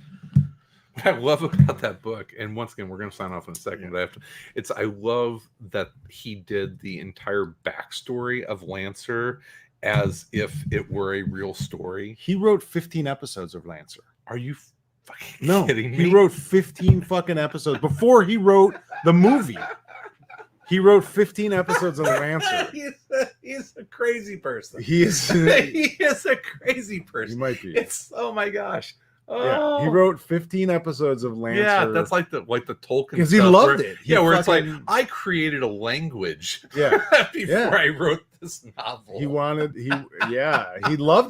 A: I love about that book, and once again, we're going to sign off in a second, but I love that he did the entire backstory of Lancer as if it were a real story.
B: He wrote 15 episodes of Lancer.
A: Are you fucking kidding me?
B: He wrote 15 fucking episodes before he wrote the movie. He wrote 15 episodes of Lancer.
A: He's a crazy person.
B: He is.
A: He is a crazy person.
B: He might be.
A: It's oh my gosh. Oh.
B: Yeah, he wrote 15 episodes of Lancer.
A: Yeah, that's like the Tolkien.
B: Because he loved it.
A: Where it's like I created a language.
B: Yeah.
A: before I wrote this novel.
B: He loved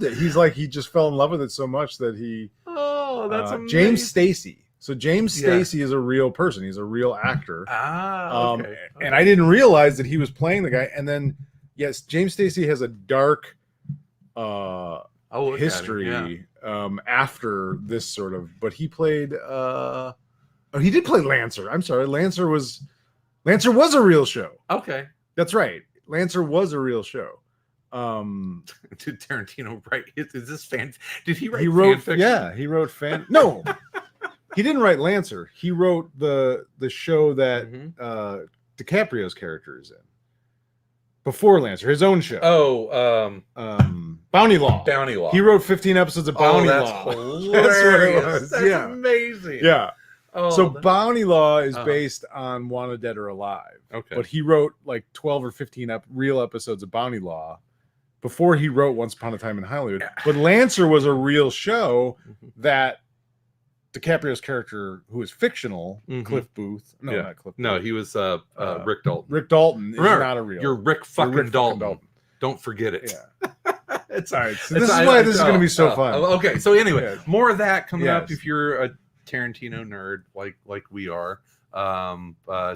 B: it. He's like he just fell in love with it so much that he.
A: Oh, that's amazing.
B: James Stacey. So James Stacey is a real person. He's a real actor.
A: Okay.
B: And I didn't realize that he was playing the guy. And then Yes, James Stacey has a dark
A: history
B: after this sort of, but he played he did play Lancer. I'm sorry, Lancer was a real show.
A: Okay,
B: that's right. Lancer was a real show.
A: Did Tarantino write? Is this fan? Did he write?
B: He wrote.
A: Fan
B: Yeah, he wrote fan. No, he didn't write Lancer. He wrote the show that DiCaprio's character is in before Lancer, his own show.
A: Oh,
B: Bounty Law.
A: Bounty Law.
B: He wrote 15 episodes of Bounty
A: that's
B: Law.
A: Hilarious.
B: That's what it was.
A: That's amazing.
B: Yeah.
A: Oh,
B: so Bounty Law is based on Wanted Dead or Alive.
A: Okay.
B: But he wrote like 12 or 15 real episodes of Bounty Law before he wrote Once Upon a Time in Hollywood. But Lancer was a real show that DiCaprio's character, who is fictional, Cliff Booth. No, not Cliff Booth.
A: No, he was Rick Dalton.
B: Rick Dalton is
A: Remember,
B: not a real.
A: You're Rick fucking Dalton. Don't forget it.
B: Yeah. It's all right. So this is why this is going to be so fun.
A: Okay, so anyway, more of that coming up.
B: Yes.
A: If you're a Tarantino nerd like we are,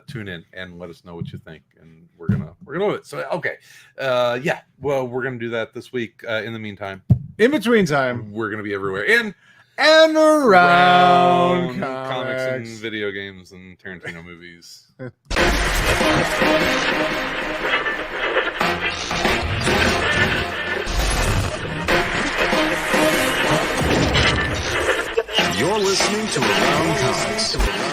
A: tune in and let us know what you think, and we're gonna do it. So okay, well, we're gonna do that this week. In the meantime,
B: in between time,
A: we're gonna be everywhere
B: and around
A: comics and video games and Tarantino movies.
K: You're listening to Around Comics.